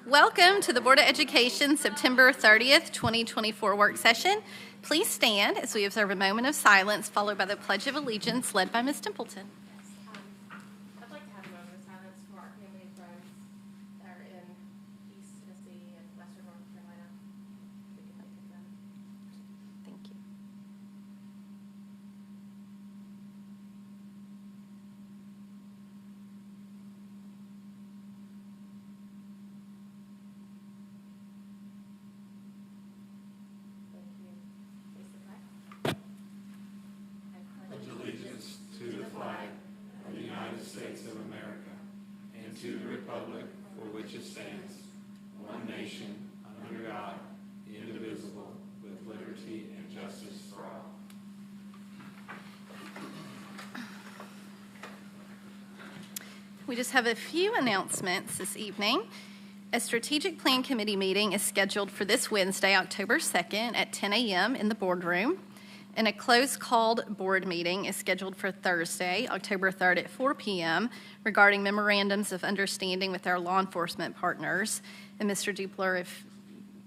Welcome to the Board of Education September 30th, 2024 work session. Please stand as we observe a moment of silence followed by the Pledge of Allegiance led by Ms. Templeton. I'd like to have a moment of silence for our family and friends that are in East Tennessee and Western North Carolina. We can think of them. Thank you. To the republic for which it stands, one nation, under God, indivisible, with liberty and justice for all. We just have a few announcements this evening. A strategic plan committee meeting is scheduled for this Wednesday, October 2nd at 10 a.m. in the boardroom. And a closed-called board meeting is scheduled for Thursday, October 3rd at 4 p.m. regarding memorandums of understanding with our law enforcement partners. And Mr. Dupler,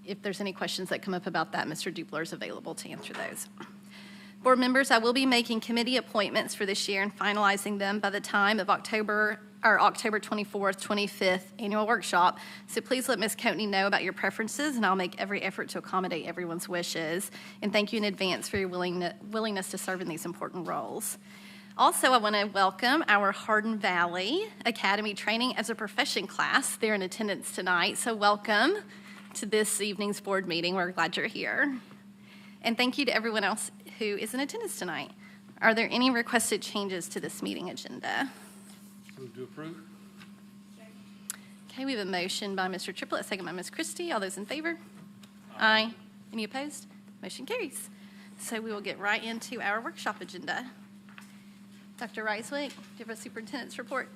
if there's any questions that come up about that, Mr. Dupler is available to answer those. Board members, I will be making committee appointments for this year and finalizing them by the time of October 24th, 25th annual workshop. So please let Ms. Coatney know about your preferences, and I'll make every effort to accommodate everyone's wishes. And thank you in advance for your willingness to serve in these important roles. Also, I want to welcome our Hardin Valley Academy Training as a Profession class. They're in attendance tonight, so welcome to this evening's board meeting. We're glad you're here. And thank you to everyone else who is in attendance tonight. Are there any requested changes to this meeting agenda? Move to approve. Okay, we have a motion by Mr. Triplett, second by Ms. Christie. All those in favor? Aye. Any opposed? Motion carries. So we will get right into our workshop agenda. Dr. Reiswick, do you have a superintendent's report?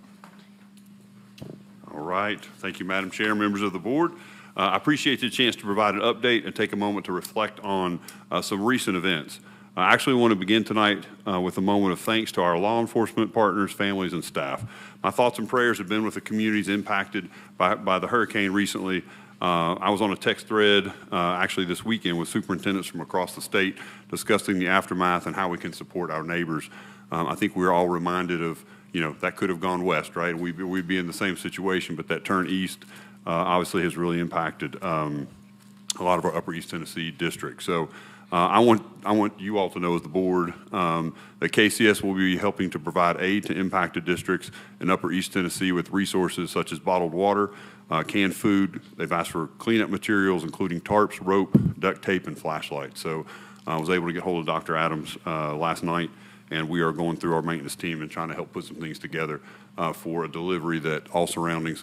All right. Thank you, Madam Chair, members of the board. I appreciate the chance to provide an update and take a moment to reflect on some recent events. I actually want to begin tonight with a moment of thanks to our law enforcement partners, families, and staff. My thoughts and prayers have been with the communities impacted by the hurricane recently. I was on a text thread actually this weekend with superintendents from across the state discussing the aftermath and how we can support our neighbors. I think we're all reminded of, that could have gone west, right? We'd be in the same situation, but that turn east obviously has really impacted a lot of our Upper East Tennessee districts. So I want you all to know as the board that KCS will be helping to provide aid to impacted districts in Upper East Tennessee with resources such as bottled water, canned food. They've asked for cleanup materials, including tarps, rope, duct tape, and flashlights. So I was able to get hold of Dr. Adams last night, and we are going through our maintenance team and trying to help put some things together for a delivery that all surrounding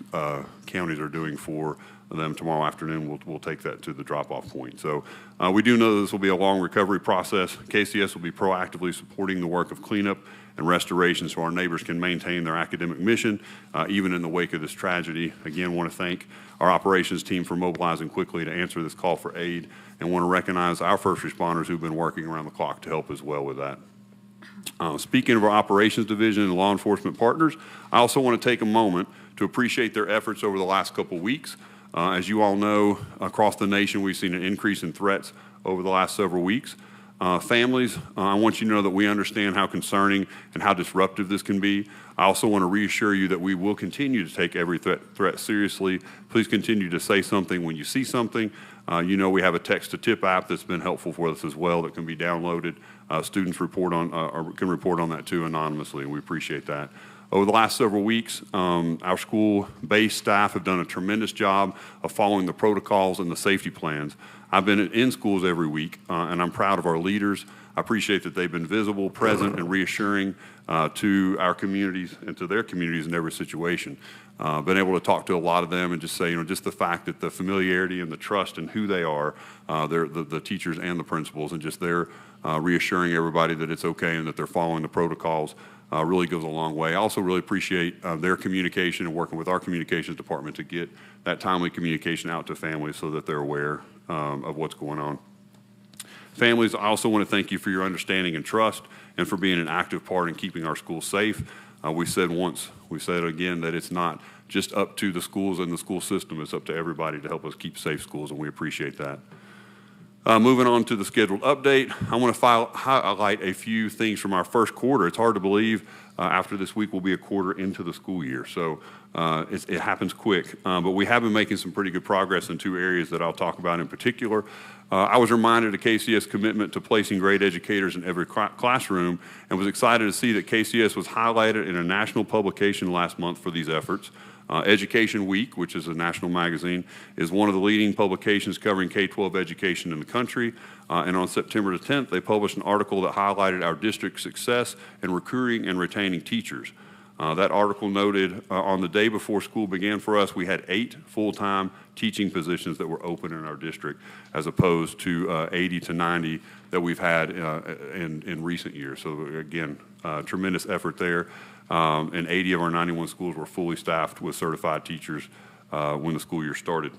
counties are doing for them tomorrow afternoon. We'll take that to the drop-off point. So we do know that this will be a long recovery process. KCS will be proactively supporting the work of cleanup and restoration so our neighbors can maintain their academic mission, even in the wake of this tragedy. Again, want to thank our operations team for mobilizing quickly to answer this call for aid, and want to recognize our first responders who've been working around the clock to help as well with that. Speaking of our operations division and law enforcement partners, I also want to take a moment to appreciate their efforts over the last couple weeks. As you all know, across the nation, we've seen an increase in threats over the last several weeks. Families, I want you to know that we understand how concerning and how disruptive this can be. I also want to reassure you that we will continue to take every threat seriously. Please continue to say something when you see something. We have a text-to-tip app that's been helpful for us as well that can be downloaded. Students can report on that too anonymously, and we appreciate that. Over the last several weeks, our school-based staff have done a tremendous job of following the protocols and the safety plans. I've been in schools every week, and I'm proud of our leaders. I appreciate that they've been visible, present, and reassuring to our communities and to their communities in every situation. Been able to talk to a lot of them and just say, just the fact that the familiarity and the trust in who they are, the teachers and the principals, and just their reassuring everybody that it's okay and that they're following the protocols really goes a long way. I also really appreciate their communication and working with our communications department to get that timely communication out to families so that they're aware of what's going on. Families, I also want to thank you for your understanding and trust and for being an active part in keeping our schools safe. We said once, we said again that it's not just up to the schools and the school system. It's up to everybody to help us keep safe schools, and we appreciate that. Moving on to the scheduled update, I want to highlight a few things from our first quarter. It's hard to believe after this week we'll be a quarter into the school year, so it happens quick. But we have been making some pretty good progress in two areas that I'll talk about in particular. I was reminded of KCS' commitment to placing great educators in every classroom and was excited to see that KCS was highlighted in a national publication last month for these efforts. Education Week, which is a national magazine, is one of the leading publications covering K-12 education in the country. And on September the 10th, they published an article that highlighted our district's success in recruiting and retaining teachers. That article noted on the day before school began for us, we had 8 full-time teaching positions that were open in our district, as opposed to 80 to 90 that we've had in recent years. So again, tremendous effort there. And 80 of our 91 schools were fully staffed with certified teachers when the school year started.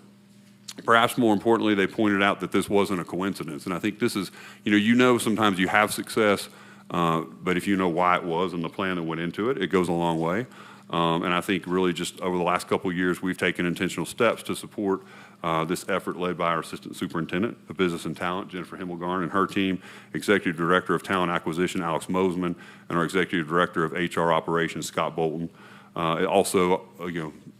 Perhaps more importantly, they pointed out that this wasn't a coincidence. And I think this is, sometimes you have success, but if you know why it was and the plan that went into it, it goes a long way. And I think really just over the last couple of years, we've taken intentional steps to support this effort led by our Assistant Superintendent of Business and Talent, Jennifer Himmelgarn, and her team, Executive Director of Talent Acquisition, Alex Mosman, and our Executive Director of HR Operations, Scott Bolton. Also,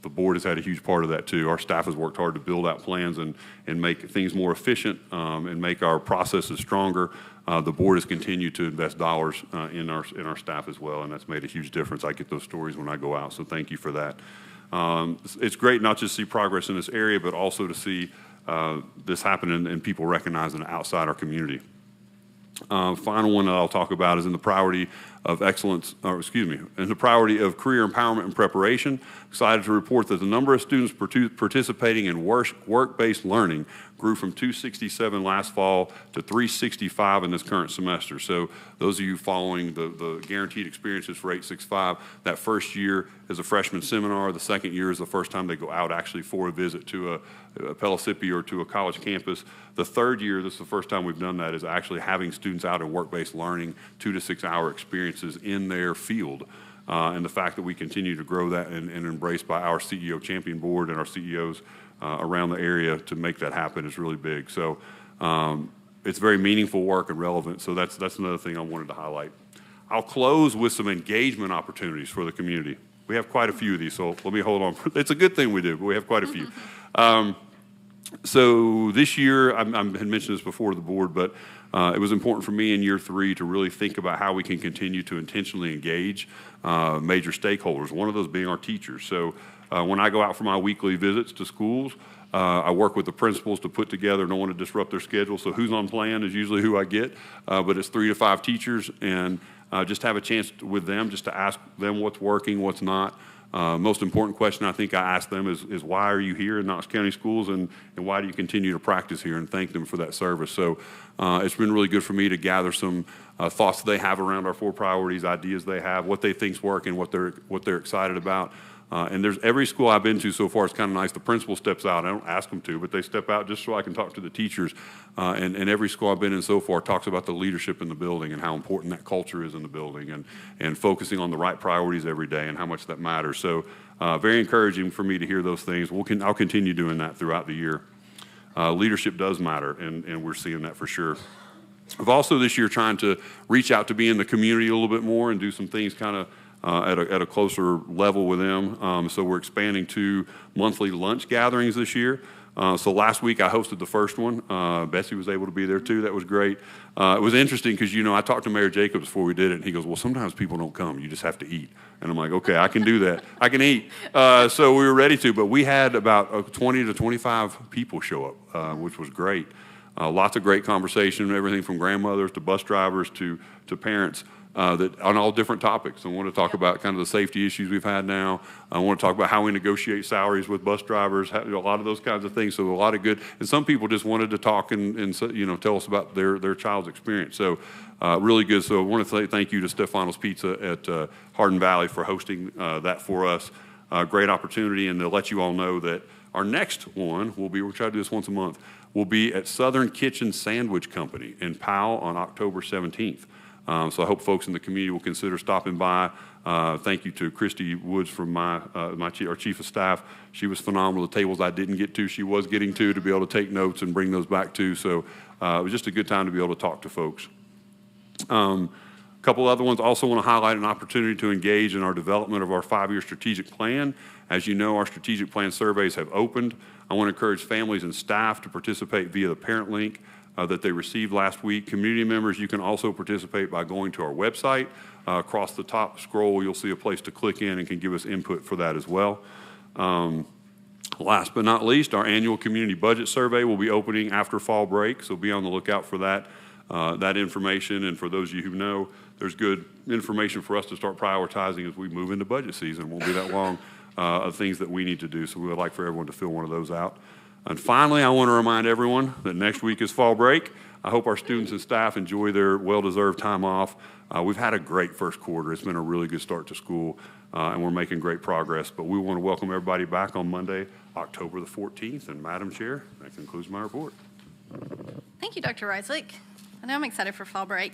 the board has had a huge part of that too. Our staff has worked hard to build out plans and make things more efficient and make our processes stronger. The board has continued to invest dollars in our staff as well, and that's made a huge difference. I get those stories when I go out, so thank you for that. It's great not just to see progress in this area, but also to see this happen and people recognizing it outside our community. Final one that I'll talk about is in the priority of excellence, in the priority of career empowerment and preparation. Excited to report that the number of students participating in work-based learning grew from 267 last fall to 365 in this current semester. So those of you following the guaranteed experiences for 865, that first year is a freshman seminar. The second year is the first time they go out actually for a visit to a Pellissippi or to a college campus. The third year, this is the first time we've done that, is actually having students out in work-based learning, 2 to 6 hour experiences in their field. And the fact that we continue to grow that and embraced by our CEO champion board and our CEOs around the area to make that happen is really big. So it's very meaningful work and relevant. So that's another thing I wanted to highlight. I'll close with some engagement opportunities for the community. We have quite a few of these, so let me hold on. It's a good thing we do, but we have quite a few. So this year, I had mentioned this before to the board, but it was important for me in year 3 to really think about how we can continue to intentionally engage major stakeholders, one of those being our teachers. So when I go out for my weekly visits to schools, I work with the principals to put together, don't want to disrupt their schedule, so who's on plan is usually who I get, but it's 3 to 5 teachers, and just have a chance with them just to ask them what's working, what's not. Most important question I think I ask them is why are you here in Knox County Schools, and why do you continue to practice here, and thank them for that service. So it's been really good for me to gather some thoughts they have around our 4 priorities, ideas they have, what they think's working, what they're excited about. And there's every school I've been to so far, it's kind of nice. The principal steps out. I don't ask them to, but they step out just so I can talk to the teachers. And every school I've been in so far talks about the leadership in the building and how important that culture is in the building, and focusing on the right priorities every day and how much that matters. So very encouraging for me to hear those things. I'll continue doing that throughout the year. Leadership does matter, and we're seeing that for sure. I've also this year trying to reach out to be in the community a little bit more and do some things kind of at a closer level with them. So we're expanding to monthly lunch gatherings this year. So last week I hosted the first one. Bessie was able to be there too. That was great. It was interesting because, I talked to Mayor Jacobs before we did it, and he goes, well, sometimes people don't come. You just have to eat. And I'm like, okay, I can do that. I can eat. So we were ready to, but we had about 20 to 25 people show up, which was great. Lots of great conversation, everything from grandmothers to bus drivers to parents. That on all different topics. I want to talk about kind of the safety issues we've had now. I want to talk about how we negotiate salaries with bus drivers, a lot of those kinds of things. So a lot of good. And some people just wanted to talk and tell us about their child's experience. So really good. So I want to say thank you to Stefano's Pizza at Hardin Valley for hosting that for us. Great opportunity, and to let you all know that our next one will be, we'll try to do this once a month, will be at Southern Kitchen Sandwich Company in Powell on October 17th. So I hope folks in the community will consider stopping by. Thank you to Christy Woods from our chief of staff. She was phenomenal. The tables I didn't get to, she was getting to be able to take notes and bring those back to. So it was just a good time to be able to talk to folks. A couple other ones. Also want to highlight an opportunity to engage in our development of our 5-year strategic plan. As you know, our strategic plan surveys have opened. I want to encourage families and staff to participate via the parent link that they received last week. Community members, you can also participate by going to our website. Across the top scroll, you'll see a place to click in and can give us input for that as well. Last but not least, our annual community budget survey will be opening after fall break, so be on the lookout for that information. And for those of you who know, there's good information for us to start prioritizing as we move into budget season. It won't be that long of things that we need to do, so we would like for everyone to fill one of those out. And finally, I want to remind everyone that next week is fall break. I hope our students and staff enjoy their well-deserved time off. We've had a great first quarter. It's been a really good start to school, and we're making great progress. But we want to welcome everybody back on Monday, October the 14th. And Madam Chair, that concludes my report. Thank you, Dr. Reislich. I know I'm excited for fall break.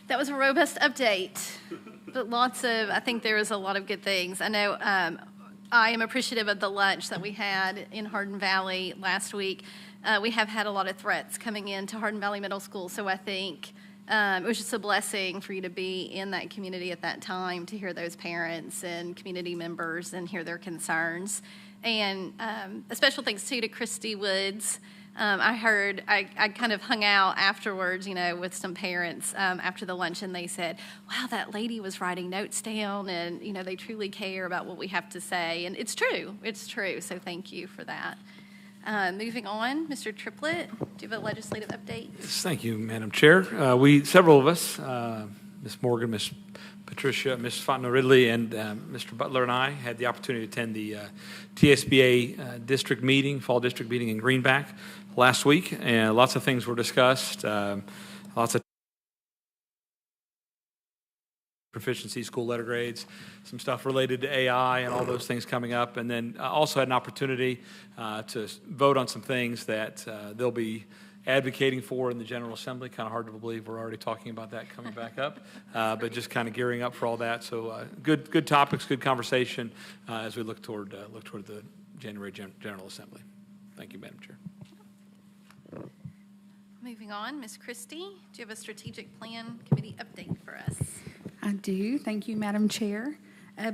That was a robust update, but I think there was a lot of good things. I know I am appreciative of the lunch that we had in Hardin Valley last week. We have had a lot of threats coming into Hardin Valley Middle School, so I think it was just a blessing for you to be in that community at that time, to hear those parents and community members and hear their concerns. And a special thanks, too, to Christy Woods. I kind of hung out afterwards, with some parents after the luncheon. They said, wow, that lady was writing notes down, and, they truly care about what we have to say. And it's true. It's true. So thank you for that. Moving on, Mr. Triplett, do you have a legislative update? Yes, thank you, Madam Chair. Several of us, Ms. Morgan, Ms. Patricia, Ms. Fontenot Ridley, and Mr. Butler and I had the opportunity to attend the TSBA district meeting, fall district meeting in Greenback last week, and lots of things were discussed, lots of proficiency, school letter grades, some stuff related to AI and all those things coming up. And then also had an opportunity to vote on some things that they'll be advocating for in the General Assembly. Kind of hard to believe we're already talking about that coming back up, but just kind of gearing up for all that. So good topics, good conversation as we look toward the January General Assembly. Thank you, Madam Chair. Moving on, Ms. Christie, do you have a strategic plan committee update for us? I do. Thank you, Madam Chair.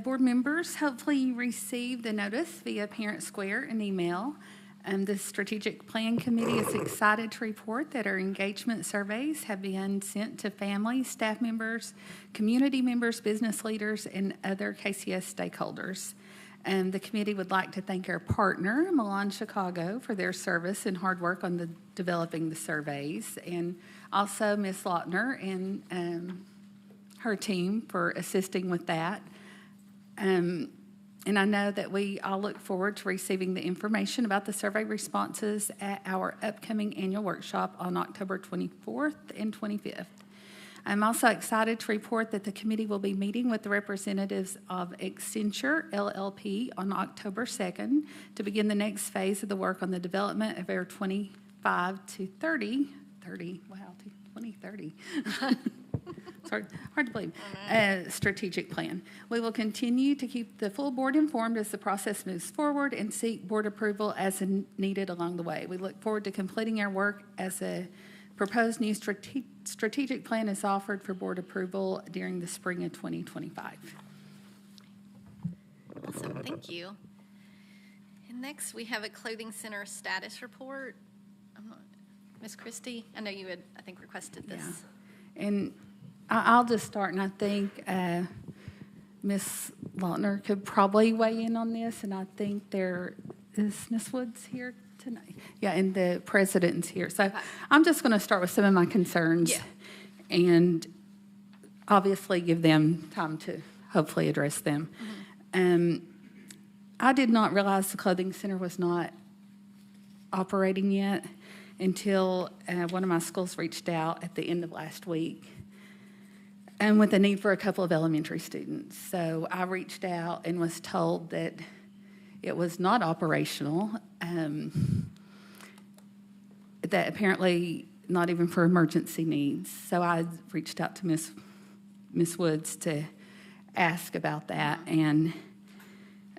Board members, hopefully you received the notice via Parent Square and email. The Strategic Plan Committee is excited to report that our engagement surveys have been sent to families, staff members, community members, business leaders, and other KCS stakeholders. The committee would like to thank our partner, Milan Chicago, for their service and hard work on developing the surveys, and also Ms. Lautner and her team for assisting with that. And I know that we all look forward to receiving the information about the survey responses at our upcoming annual workshop on October 24th and 25th. I'm also excited to report that the committee will be meeting with the representatives of Accenture LLP on October 2nd to begin the next phase of the work on the development of our 2030. Sorry, hard to believe, strategic plan. We will continue to keep the full board informed as the process moves forward and seek board approval as needed along the way. We look forward to completing our work as a proposed new strategic plan is offered for board approval during the spring of 2025. Awesome, thank you. And next, we have a clothing center status report. Ms. Christie, I know you had, I think, requested this. Yeah. And I'll just start, and I think Ms. Lautner could probably weigh in on this, and I think there is Ms. Woods here tonight. Yeah, and the president's here. So I'm just going to start with some of my concerns and obviously give them time to hopefully address them. Mm-hmm. I did not realize the clothing center was not operating yet until one of my schools reached out at the end of last week and with a need for a couple of elementary students. So I reached out and was told that it was not operational, that apparently not even for emergency needs. So I reached out to Ms. Ms. Woods to ask about that, and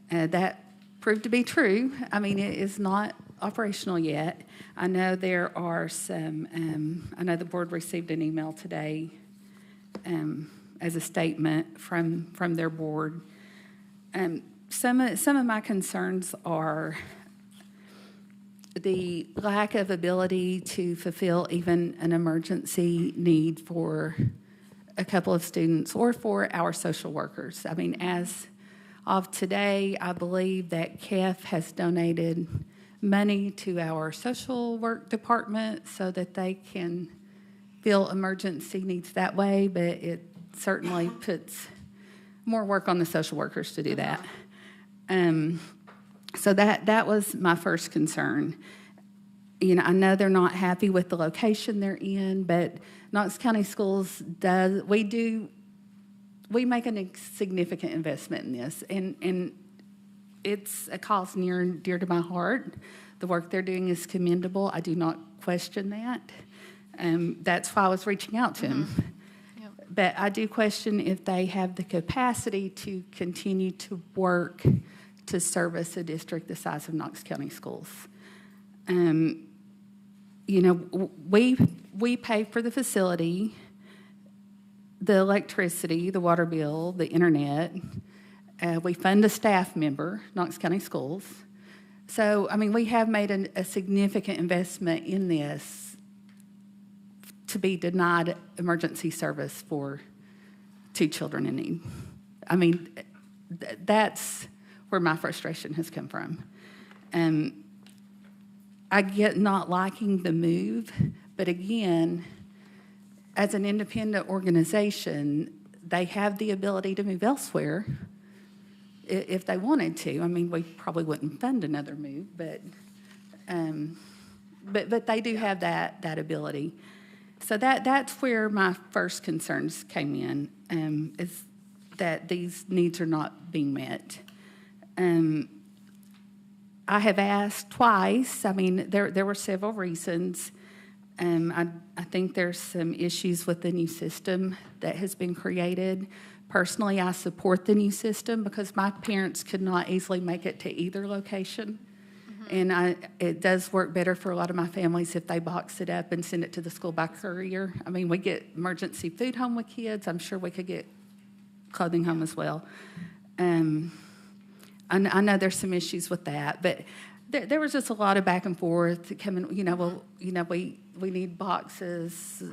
that proved to be true. I mean, it is not operational yet. I know there are some, I know the board received an email today as a statement from their board. Some of my concerns are the lack of ability to fulfill even an emergency need for a couple of students or for our social workers. I mean, as of today, I believe that KEF has donated money to our social work department so that they can fill emergency needs that way, but it certainly puts more work on the social workers to do that. So that was my first concern. You know, I know they're not happy with the location they're in, but Knox County Schools we make a significant investment in this, and it's a cause near and dear to my heart. The work they're doing is commendable. I do not question that. That's why I was reaching out to them. Yep. But I do question if they have the capacity to continue to work to service a district the size of Knox County Schools. You know, we pay for the facility, the electricity, the water bill, the internet. We fund a staff member, Knox County Schools. So, I mean, we have made a significant investment in this to be denied emergency service for 2 children in need. I mean, that's where my frustration has come from. I get not liking the move, but again, as an independent organization, they have the ability to move elsewhere if they wanted to. I mean, we probably wouldn't fund another move, but they do have that ability. So that's where my first concerns came in, is that these needs are not being met. I have asked twice. I mean, there were several reasons. I think there's some issues with the new system that has been created. Personally, I support the new system because my parents could not easily make it to either location. Mm-hmm. And it does work better for a lot of my families if they box it up and send it to the school by courier. I mean, we get emergency food home with kids. I'm sure we could get clothing home as well. I know there's some issues with that, but there was just a lot of back and forth coming. We need boxes.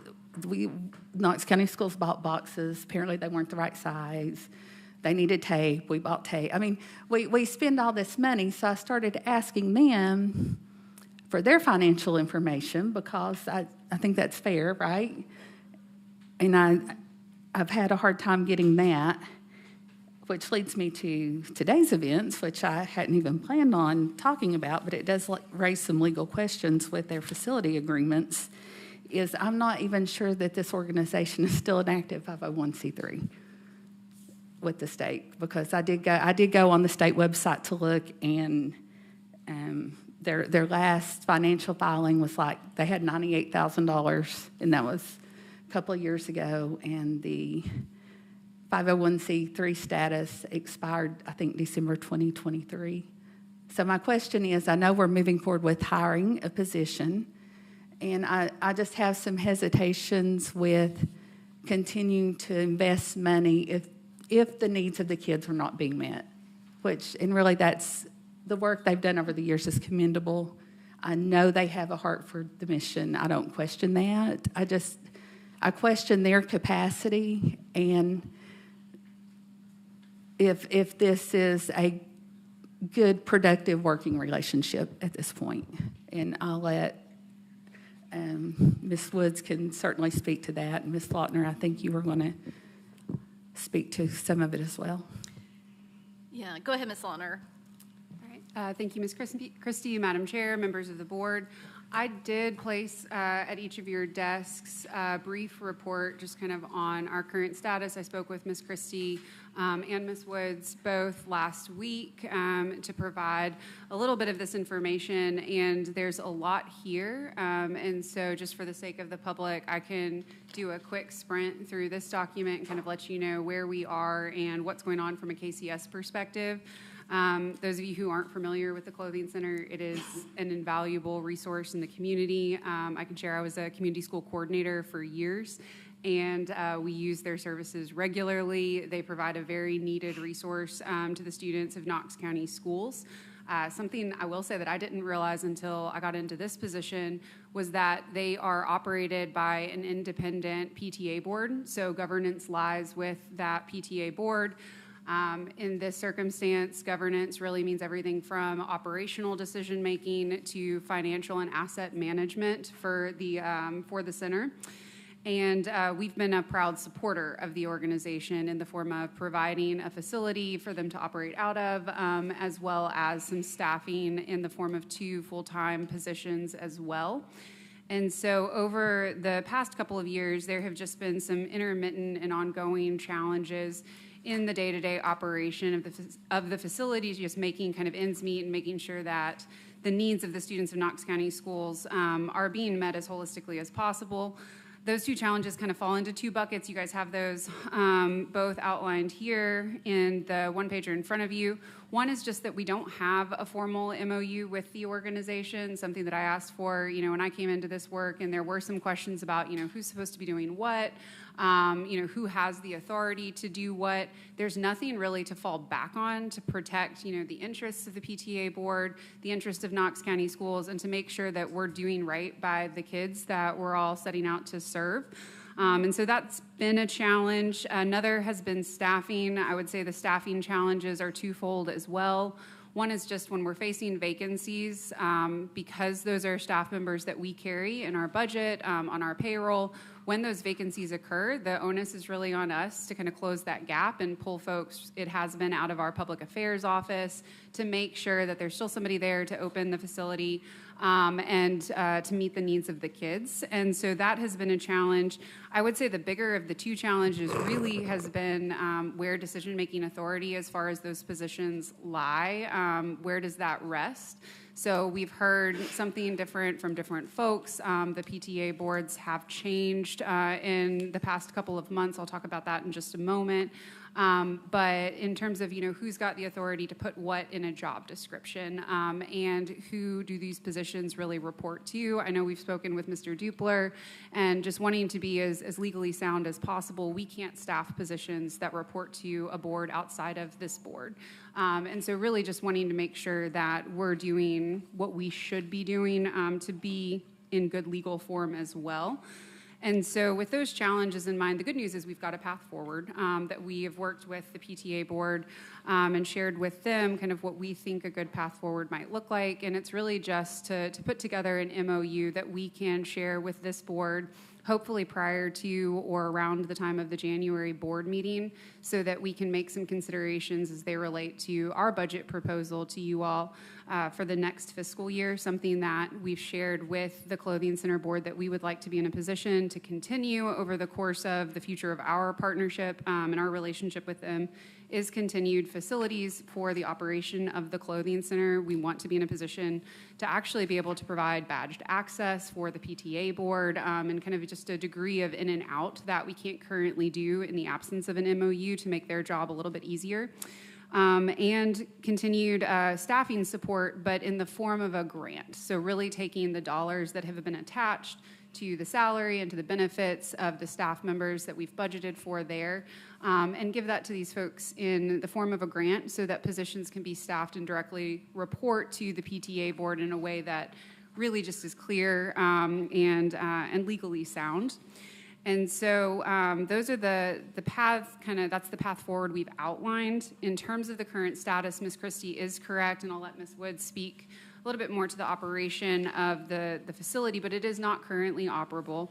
Knox County Schools bought boxes. Apparently, they weren't the right size. They needed tape. We bought tape. I mean, we spend all this money, so I started asking them for their financial information because I think that's fair, right? And I've had a hard time getting that, which leads me to today's events, which I hadn't even planned on talking about, but it does raise some legal questions with their facility agreements, is I'm not even sure that this organization is still an active 501c3 with the state, because I did go on the state website to look, and their last financial filing was like they had $98,000, and that was a couple of years ago, and the 501c3 status expired, I think, December 2023. So my question is, I know we're moving forward with hiring a position, and I just have some hesitations with continuing to invest money if the needs of the kids are not being met, and really that's the work they've done over the years is commendable. I know they have a heart for the mission. I don't question that. I question their capacity, and if this is a good, productive working relationship at this point. And I'll let Ms. Woods can certainly speak to that. And Ms. Lautner, I think you were going to speak to some of it as well. Yeah, go ahead, Ms. Lautner. All right. Thank you, Ms. Christie, Madam Chair, members of the board. I did place at each of your desks a brief report just kind of on our current status. I spoke with Ms. Christie and Ms. Woods both last week to provide a little bit of this information, and there's a lot here. And so just for the sake of the public, I can do a quick sprint through this document and kind of let you know where we are and what's going on from a KCS perspective. Those of you who aren't familiar with the Clothing Center, it is an invaluable resource in the community. I can share I was a community school coordinator for years, and we use their services regularly. They provide a very needed resource to the students of Knox County schools. Something I will say that I didn't realize until I got into this position was that they are operated by an independent PTA board, so governance lies with that PTA board. In this circumstance, governance really means everything from operational decision-making to financial and asset management for the center. And we've been a proud supporter of the organization in the form of providing a facility for them to operate out of, as well as some staffing in the form of 2 full-time positions as well. And so over the past couple of years, there have just been some intermittent and ongoing challenges in the day-to-day operation of the facilities, just making kind of ends meet and making sure that the needs of the students of Knox County schools are being met as holistically as possible. Those 2 challenges kind of fall into 2 buckets. You guys have those both outlined here in the one-pager in front of you. One is just that we don't have a formal MOU with the organization, something that I asked for, when I came into this work, and there were some questions about, who's supposed to be doing what, who has the authority to do what. There's nothing really to fall back on to protect, the interests of the PTA board, the interests of Knox County schools, and to make sure that we're doing right by the kids that we're all setting out to serve. And so that's been a challenge. Another has been staffing. I would say the staffing challenges are twofold as well. One is just when we're facing vacancies, because those are staff members that we carry in our budget, on our payroll. When those vacancies occur, the onus is really on us to kind of close that gap and pull folks, it has been, out of our public affairs office to make sure that there's still somebody there to open the facility and to meet the needs of the kids. And so that has been a challenge. I would say the bigger of the 2 challenges really has been where decision-making authority as far as those positions lie. Where does that rest? So we've heard something different from different folks. The PTA boards have changed in the past couple of months. I'll talk about that in just a moment. But in terms of, who's got the authority to put what in a job description and who do these positions really report to? I know we've spoken with Mr. Dupler, and just wanting to be as legally sound as possible, we can't staff positions that report to a board outside of this board. And so really just wanting to make sure that we're doing what we should be doing to be in good legal form as well. And so with those challenges in mind, the good news is we've got a path forward that we have worked with the PTA board and shared with them kind of what we think a good path forward might look like. And it's really just to put together an MOU that we can share with this board, hopefully prior to or around the time of the January board meeting, so that we can make some considerations as they relate to our budget proposal to you all for the next fiscal year, something that we've shared with the Clothing Center board that we would like to be in a position to continue over the course of the future of our partnership and our relationship with them is continued facilities for the operation of the Clothing Center. We want to be in a position to actually be able to provide badged access for the PTA board and kind of just a degree of in and out that we can't currently do in the absence of an MOU to make their job a little bit easier. And continued staffing support, but in the form of a grant. So really taking the dollars that have been attached to the salary and to the benefits of the staff members that we've budgeted for there, and give that to these folks in the form of a grant so that positions can be staffed and directly report to the PTA board in a way that really just is clear and legally sound. And so those are the path, that's the path forward we've outlined. In terms of the current status, Ms. Christie is correct, and I'll let Ms. Woods speak a little bit more to the operation of the facility, but it is not currently operable.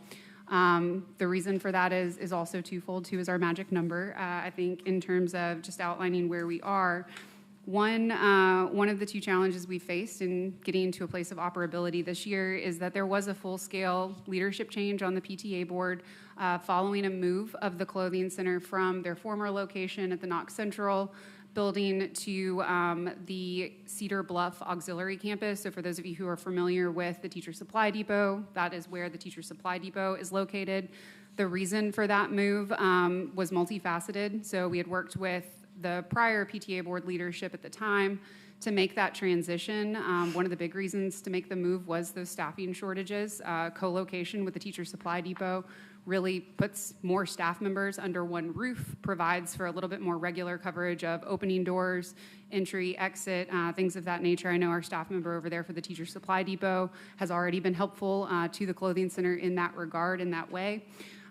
The reason for that is also twofold. 2 is our magic number, I think, in terms of just outlining where we are. One of the two challenges we faced in getting into a place of operability this year is that there was a full-scale leadership change on the PTA board following a move of the clothing center from their former location at the Knox Central building to the Cedar Bluff Auxiliary Campus. So for those of you who are familiar with the Teacher Supply Depot, that is where the Teacher Supply Depot is located. The reason for that move was multifaceted. So we had worked with the prior PTA board leadership at the time to make that transition. One of the big reasons to make the move was those staffing shortages. Co-location with the Teacher Supply Depot really puts more staff members under one roof, provides for a little bit more regular coverage of opening doors, entry, exit, things of that nature. I know our staff member over there for the Teacher Supply Depot has already been helpful to the clothing center in that regard, in that way.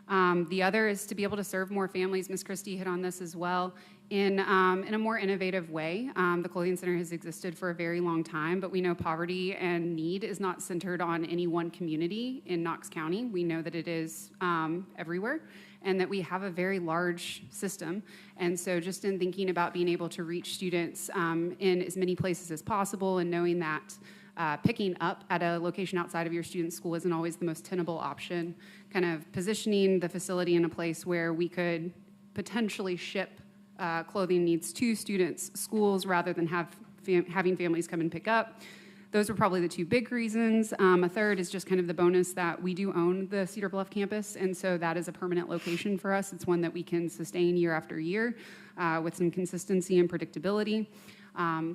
The other is to be able to serve more families. Ms. Christie hit on this as well. In a more innovative way. The Clothing Center has existed for a very long time, but we know poverty and need is not centered on any one community in Knox County. We know that it is everywhere, and that we have a very large system. And so just in thinking about being able to reach students in as many places as possible, and knowing that picking up at a location outside of your student's school isn't always the most tenable option, kind of positioning the facility in a place where we could potentially ship clothing needs to students' schools rather than having families come and pick up. Those were probably the two big reasons. A third is just kind of the bonus that we do own the Cedar Bluff campus, and so that is a permanent location for us. It's one that we can sustain year after year with some consistency and predictability.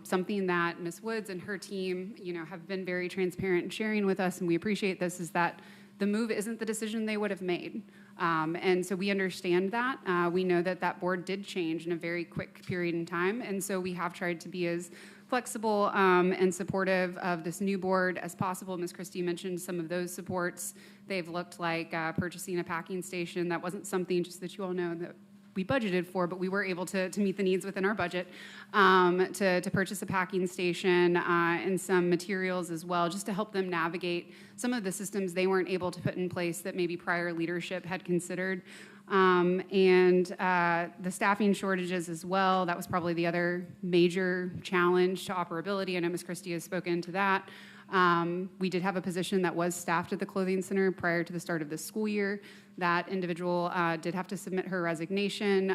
Something that Ms. Woods and her team, have been very transparent in sharing with us, and we appreciate this, is that the move isn't the decision they would have made. And so we understand that. We know that that board did change in a very quick period in time, and so we have tried to be as flexible and supportive of this new board as possible. Ms. Christie mentioned some of those supports. They've looked like purchasing a packing station. That wasn't something, just that you all know, that we budgeted for, but we were able to meet the needs within our budget to purchase a packing station and some materials as well, just to help them navigate some of the systems they weren't able to put in place that maybe prior leadership had considered. And the staffing shortages as well, that was probably the other major challenge to operability. I know Ms. Christie has spoken to that. We did have a position that was staffed at the clothing center prior to the start of the school year. That individual did have to submit her resignation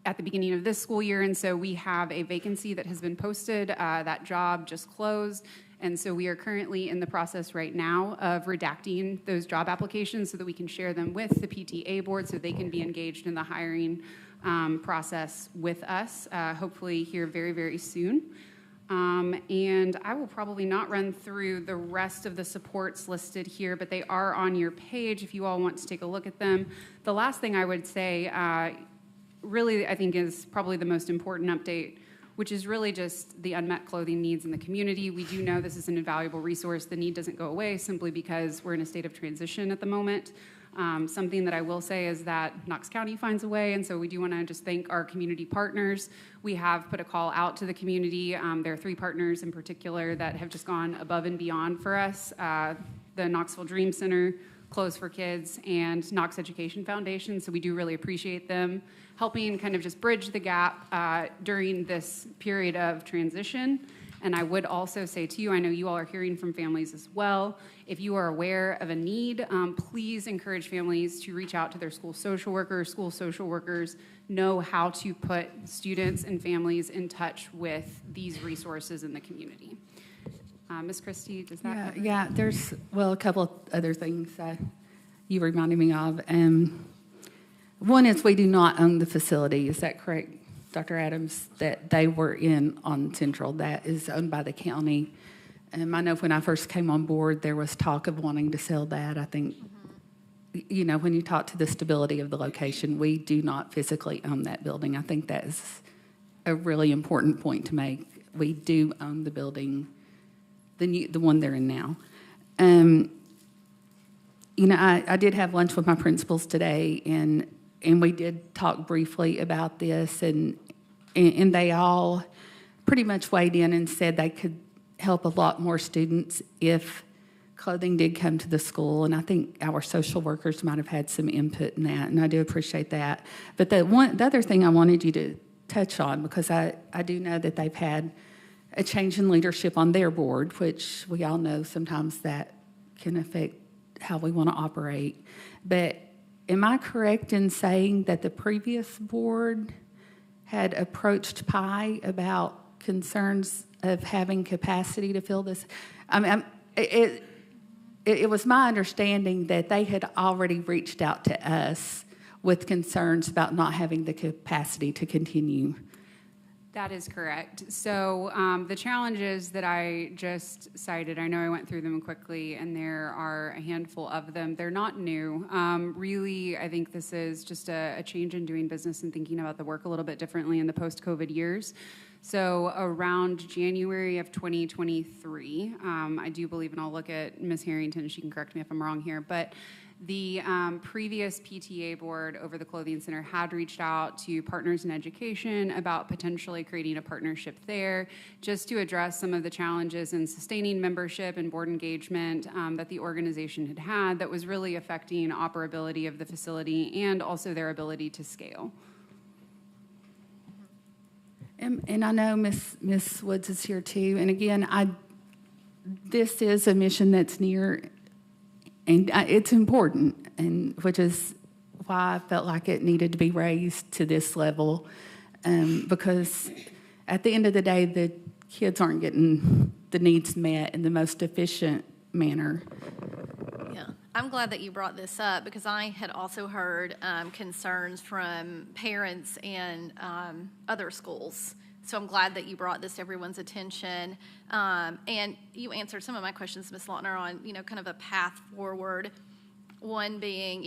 at the beginning of this school year, and so we have a vacancy that has been posted. That job just closed, and so we are currently in the process right now of redacting those job applications so that we can share them with the PTA board so they can be engaged in the hiring process with us, hopefully here very, very soon. And I will probably not run through the rest of the supports listed here, but they are on your page if you all want to take a look at them. The last thing I would say, really I think is probably the most important update, which is really just the unmet clothing needs in the community. We do know this is an invaluable resource. The need doesn't go away simply because we're in a state of transition at the moment. Something that I will say is that Knox County finds a way, and so we do want to just thank our community partners. We have put a call out to the community. There are 3 partners in particular that have just gone above and beyond for us. The Knoxville Dream Center, Clothes for Kids, and Knox Education Foundation, so we do really appreciate them helping kind of just bridge the gap during this period of transition. And I would also say to you, I know you all are hearing from families as well. If you are aware of a need, please encourage families to reach out to their school social workers. School social workers know how to put students and families in touch with these resources in the community. Ms. Christie, does that cover? Yeah, there's, a couple of other things you reminded me of. One is we do not own the facility. Is that correct, Dr. Adams? That they were in on Central. That is owned by the county. I know when I first came on board, there was talk of wanting to sell that. I think, when you talk to the stability of the location, we do not physically own that building. I think that is a really important point to make. We do own the building, the one they're in now. I did have lunch with my principals today, and we did talk briefly about this, and they all pretty much weighed in and said they could help a lot more students if clothing did come to the school, and I think our social workers might have had some input in that, and I do appreciate that. But the other thing I wanted you touch on, because I do know that they've had a change in leadership on their board, which we all know sometimes that can affect how we want to operate. But am I correct in saying that the previous board had approached PI about concerns of having capacity to fill this? I mean, it was my understanding that they had already reached out to us with concerns about not having the capacity to continue. That is correct. So the challenges that I just cited, I know I went through them quickly, and there are a handful of them. They're not new. Really, I think this is just a change in doing business and thinking about the work a little bit differently in the post-COVID years. So around January of 2023, I do believe, and I'll look at Ms. Harrington, she can correct me if I'm wrong here, but the previous PTA board over the Clothing Center had reached out to Partners in Education about potentially creating a partnership there just to address some of the challenges in sustaining membership and board engagement that the organization had had that was really affecting operability of the facility and also their ability to scale. And I know Miss Woods is here too. And again, this is a mission that's near, and it's important, and which is why I felt like it needed to be raised to this level, because at the end of the day, the kids aren't getting the needs met in the most efficient manner. Yeah, I'm glad that you brought this up, because I had also heard concerns from parents and other schools. So I'm glad that you brought this to everyone's attention. And you answered some of my questions, Ms. Lautner, on, kind of a path forward. One being,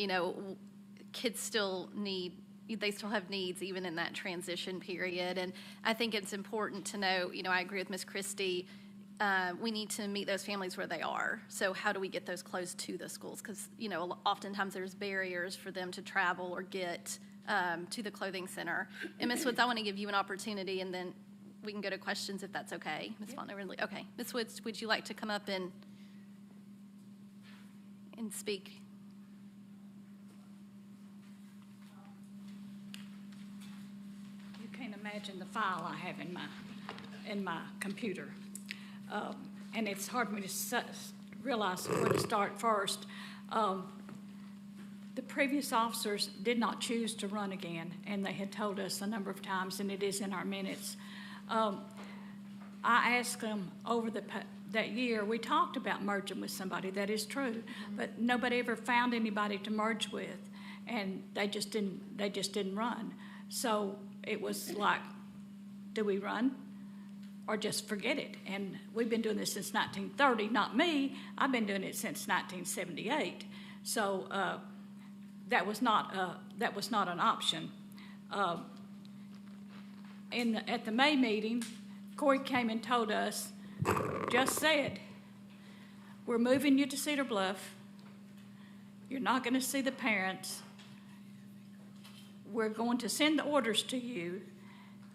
kids still have needs even in that transition period. And I think it's important to know, I agree with Ms. Christie, we need to meet those families where they are. So how do we get those close to the schools? Because, oftentimes there's barriers for them to travel or get to the clothing center. And Ms. Woods, I want to give you an opportunity, and then we can go to questions if that's okay. Ms. Faulkner, really? Okay. Ms. Woods, would you like to come up and speak? You can't imagine the file I have in my computer. And it's hard for me to realize where to start first. The previous officers did not choose to run again, and they had told us a number of times, and it is in our minutes. I asked them over that year, we talked about merging with somebody, that is true, but nobody ever found anybody to merge with, and they just didn't run. So it was like, do we run or just forget it? And we've been doing this since 1930, not me, I've been doing it since 1978. So that was not an option. At the May meeting, Corey came and told us, just said, we're moving you to Cedar Bluff. You're not going to see the parents. We're going to send the orders to you.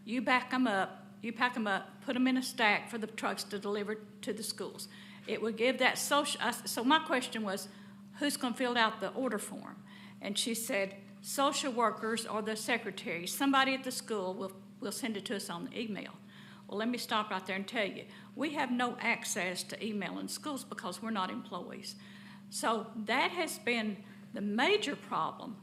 You pack them up, put them in a stack for the trucks to deliver to the schools. It would give that social. So my question was, who's going to fill out the order form? And she said, social workers or the secretary, somebody at the school will send it to us on the email. Well, let me stop right there and tell you, we have no access to email in schools because we're not employees. So that has been the major problem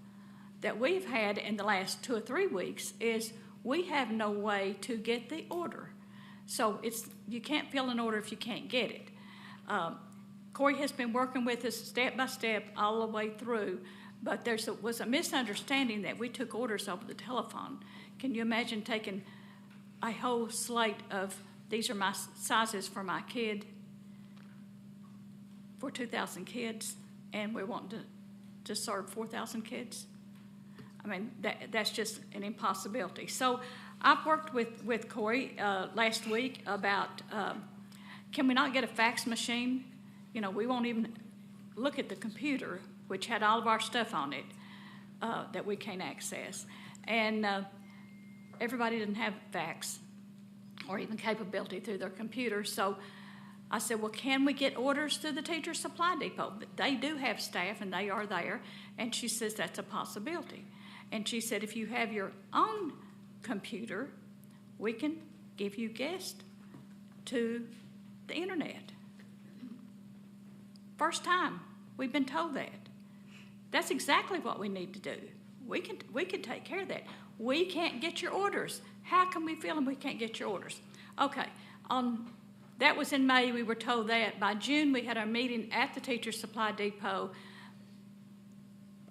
that we've had in the last 2 or 3 weeks is we have no way to get the order. So you can't fill an order if you can't get it. Corey has been working with us step by step all the way through, but there was a misunderstanding that we took orders over the telephone. Can you imagine taking a whole slate of, these are my sizes for my kid, for 2,000 kids, and we want to serve 4,000 kids? I mean, that's just an impossibility. So I've worked with Corey last week about, can we not get a fax machine? We won't even look at the computer, which had all of our stuff on it that we can't access. And everybody didn't have fax or even capability through their computer. So I said, well, can we get orders through the Teacher Supply Depot? But they do have staff, and they are there. And she says that's a possibility. And she said, if you have your own computer, we can give you guests to the internet. First time we've been told that. That's exactly what we need to do. We can take care of that. We can't get your orders. How can we feel them we can't get your orders? Okay, that was in May. We were told that. By June, we had our meeting at the Teacher Supply Depot.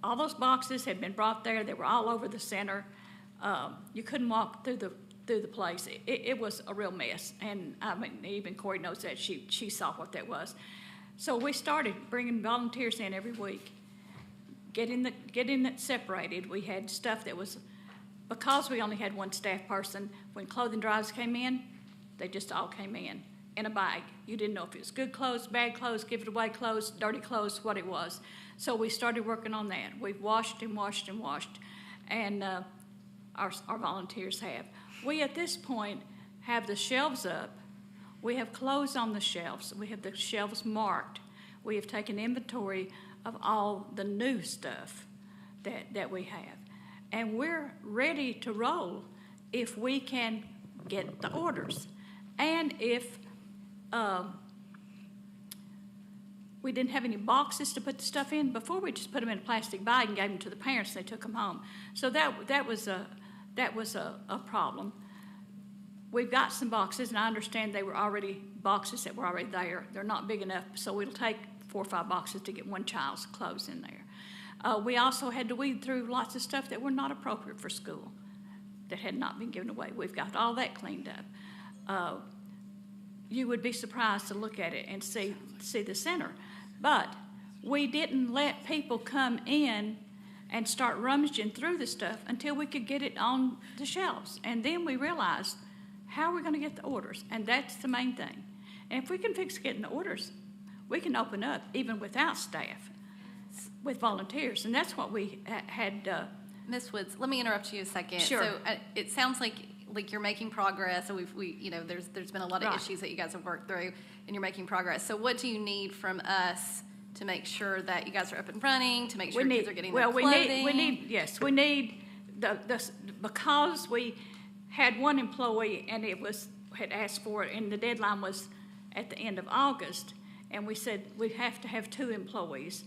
All those boxes had been brought there. They were all over the center. You couldn't walk through the place. It was a real mess. And I mean, even Corey knows that. She saw what that was. So we started bringing volunteers in every week, getting it separated. We had stuff that was, because we only had one staff person, when clothing drives came in, they just all came in a bag. You didn't know if it was good clothes, bad clothes, give it away clothes, dirty clothes, what it was. So we started working on that. We've washed and washed and washed, and our volunteers have. We, at this point, have the shelves up. We have clothes on the shelves. We have the shelves marked. We have taken inventory of all the new stuff that we have. And we're ready to roll if we can get the orders. And if we didn't have any boxes to put the stuff in, before we just put them in a plastic bag and gave them to the parents, they took them home. So that was a problem. We've got some boxes, and I understand they were already boxes that were already there. They're not big enough, so it'll take 4 or 5 boxes to get one child's clothes in there. We also had to weed through lots of stuff that were not appropriate for school, that had not been given away. We've got all that cleaned up. You would be surprised to look at it and see the center. But we didn't let people come in and start rummaging through the stuff until we could get it on the shelves. And then we realized, how are we going to get the orders? And that's the main thing. And if we can fix getting the orders, we can open up even without staff, with volunteers. And that's what we had. Ms. Woods, let me interrupt you a second. Sure. So it sounds like you're making progress. So there's been a lot of Right. issues that you guys have worked through, and you're making progress. So what do you need from us to make sure that you guys are up and running, to make sure kids are getting their clothing? We need because we had one employee and had asked for it, and the deadline was at the end of August, and we said we have to have 2 employees.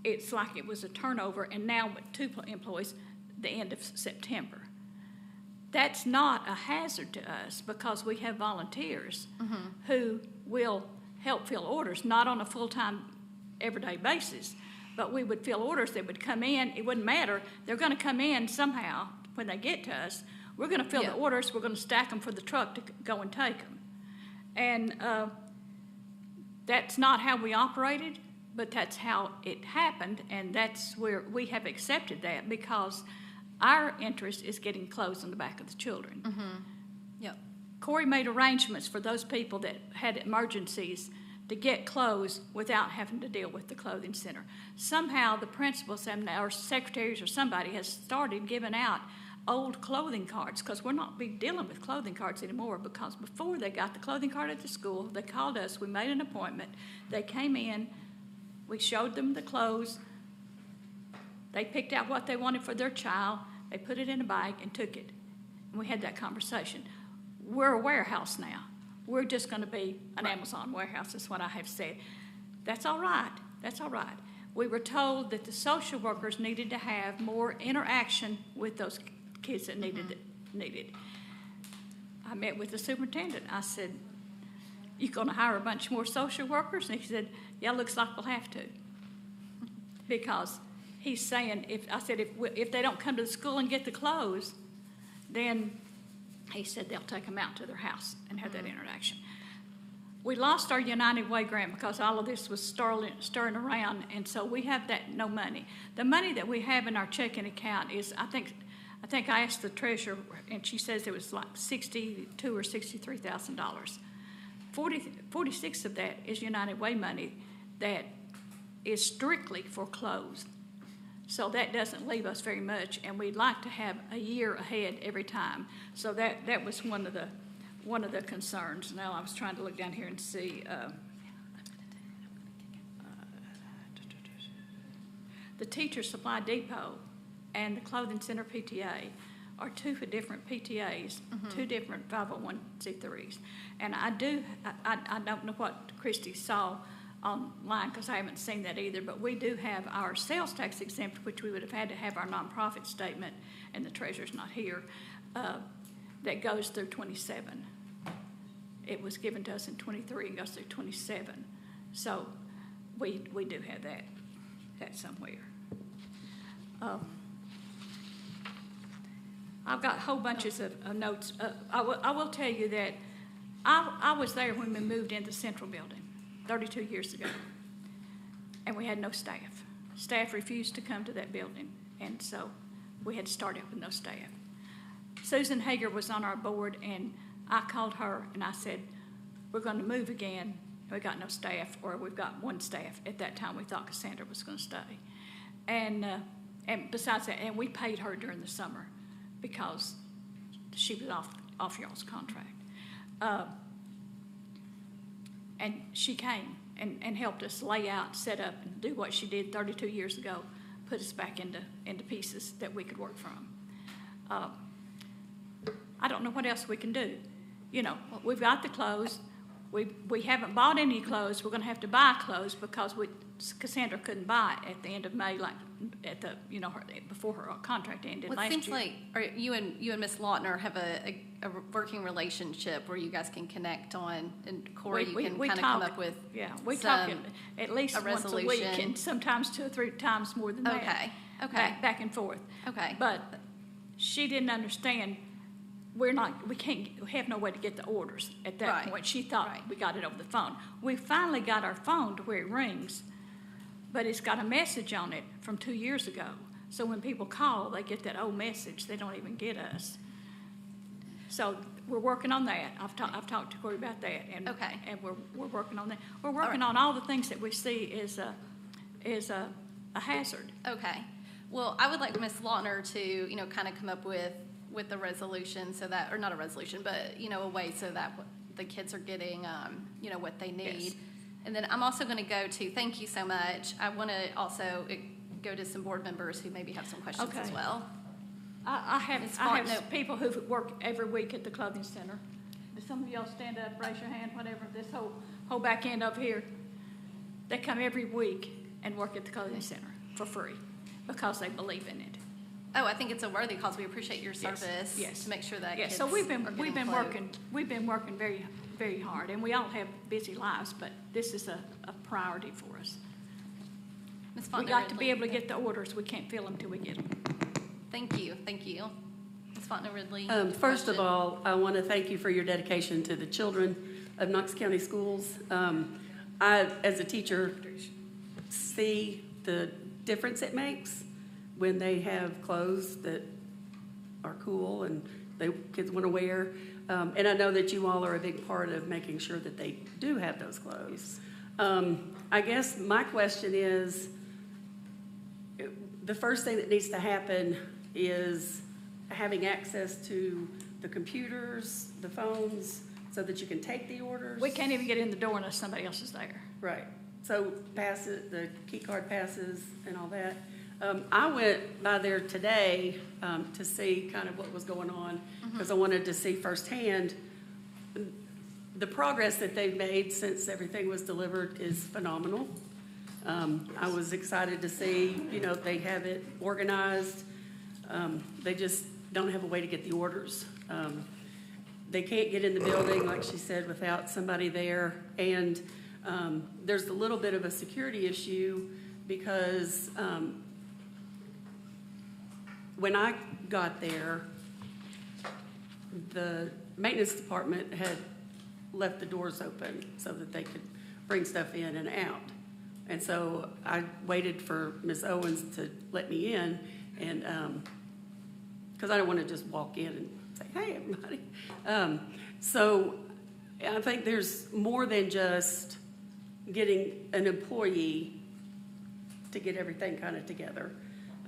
It's like it was a turnover, and now with 2 employees, the end of September. That's not a hazard to us because we have volunteers who will help fill orders, not on a full-time, everyday basis, but we would fill orders that would come in. It wouldn't matter. They're going to come in somehow when they get to us. We're going to fill the orders. We're going to stack them for the truck to go and take them. And that's not how we operated, but that's how it happened, and that's where we have accepted that because our interest is getting clothes on the back of the children. Yep. Corey made arrangements for those people that had emergencies to get clothes without having to deal with the clothing center. Somehow the principals and our secretaries or somebody has started giving out old clothing cards, because we're not be dealing with clothing cards anymore, because before they got the clothing card at the school, they called us, we made an appointment, they came in, we showed them the clothes, they picked out what they wanted for their child, they put it in a bag and took it. And we had that conversation. We're a warehouse now. We're just going to be an Amazon warehouse, is what I have said. That's all right. That's all right. We were told that the social workers needed to have more interaction with those kids that needed it. I met with the superintendent. I said, "You going to hire a bunch more social workers?" And he said, "Yeah, looks like we'll have to." Because he's saying, if they don't come to the school and get the clothes, then he said they'll take them out to their house and have that interaction. We lost our United Way grant because all of this was stirring around, and so we have no money. The money that we have in our checking account is, I think I asked the treasurer, and she says it was like $62,000 or $63,000. 46 of that is United Way money that is strictly for clothes. So that doesn't leave us very much, and we'd like to have a year ahead every time. So that was one of the concerns. Now I was trying to look down here and see the Teacher Supply Depot and the Clothing Center PTA are two for different PTAs, two different 501c3s. And I don't know what Christy saw online because I haven't seen that either, but we do have our sales tax exempt, which we would have had to have our nonprofit statement, and the treasurer's not here, that goes through 27. It was given to us in 23 and goes through 27. So we do have that somewhere. I've got whole bunches of notes. I will tell you that I was there when we moved into Central Building 32 years ago, and we had no staff. Staff refused to come to that building, and so we had to start out with no staff. Susan Hager was on our board, and I called her and I said, we're going to move again. We got no staff, or we've got one staff. At that time, we thought Cassandra was going to stay. And besides that, and we paid her during the summer because she was off y'all's contract. And she came and helped us lay out, set up, and do what she did 32 years ago, put us back into pieces that we could work from. I don't know what else we can do. You know, we've got the clothes. We haven't bought any clothes. We're going to have to buy clothes because Cassandra couldn't buy at the end of May, like at the before her contract ended last year. It seems like you and Ms. Lautner have a working relationship where you guys can connect on, and Corey, you can kind of come up with we talk at least once a week, and sometimes 2 or 3 times more than that. Okay. Back and forth. Okay. But she didn't understand. We have no way to get the orders at that point. She thought we got it over the phone. We finally got our phone to where it rings, but it's got a message on it from 2 years ago. So when people call, they get that old message. They don't even get us. So we're working on that. I've talked to Corey about that, and we're working on that. We're working on all the things that we see is a hazard. Okay. Well, I would like Ms. Lautner to kind of come up with the resolution, so that, or not a resolution, but a way so that the kids are getting what they need. Yes. And then I'm also going to go to, thank you so much, I want to also go to some board members who maybe have some questions as well. I have people who work every week at the clothing center. Does some of y'all stand up, raise your hand, whatever, this whole back end up here? They come every week and work at the clothing center for free because they believe in it. Oh, I think it's a worthy cause. We appreciate your service. Yes. To make sure that kids so we've been working very, very hard, and we all have busy lives, but this is a priority for us. Ms. Fontenay, we got to be able to get the orders. We can't fill them till we get them. Thank you. Ms. Fontenay Ridley. First of all, I want to thank you for your dedication to the children of Knox County Schools. I, as a teacher, see the difference it makes when they have clothes that are cool and kids want to wear. And I know that you all are a big part of making sure that they do have those clothes. I guess my question is, the first thing that needs to happen is having access to the computers, the phones, so that you can take the orders. We can't even get in the door unless somebody else is there. Right. So the key card passes and all that. I went by there today to see kind of what was going on because I wanted to see firsthand the progress that they've made since everything was delivered is phenomenal. I was excited to see, they have it organized. They just don't have a way to get the orders. They can't get in the building, like she said, without somebody there. And there's a little bit of a security issue because when I got there, the maintenance department had left the doors open so that they could bring stuff in and out. And so I waited for Ms. Owens to let me in, and because I don't want to just walk in and say, hey, everybody. So I think there's more than just getting an employee to get everything kind of together.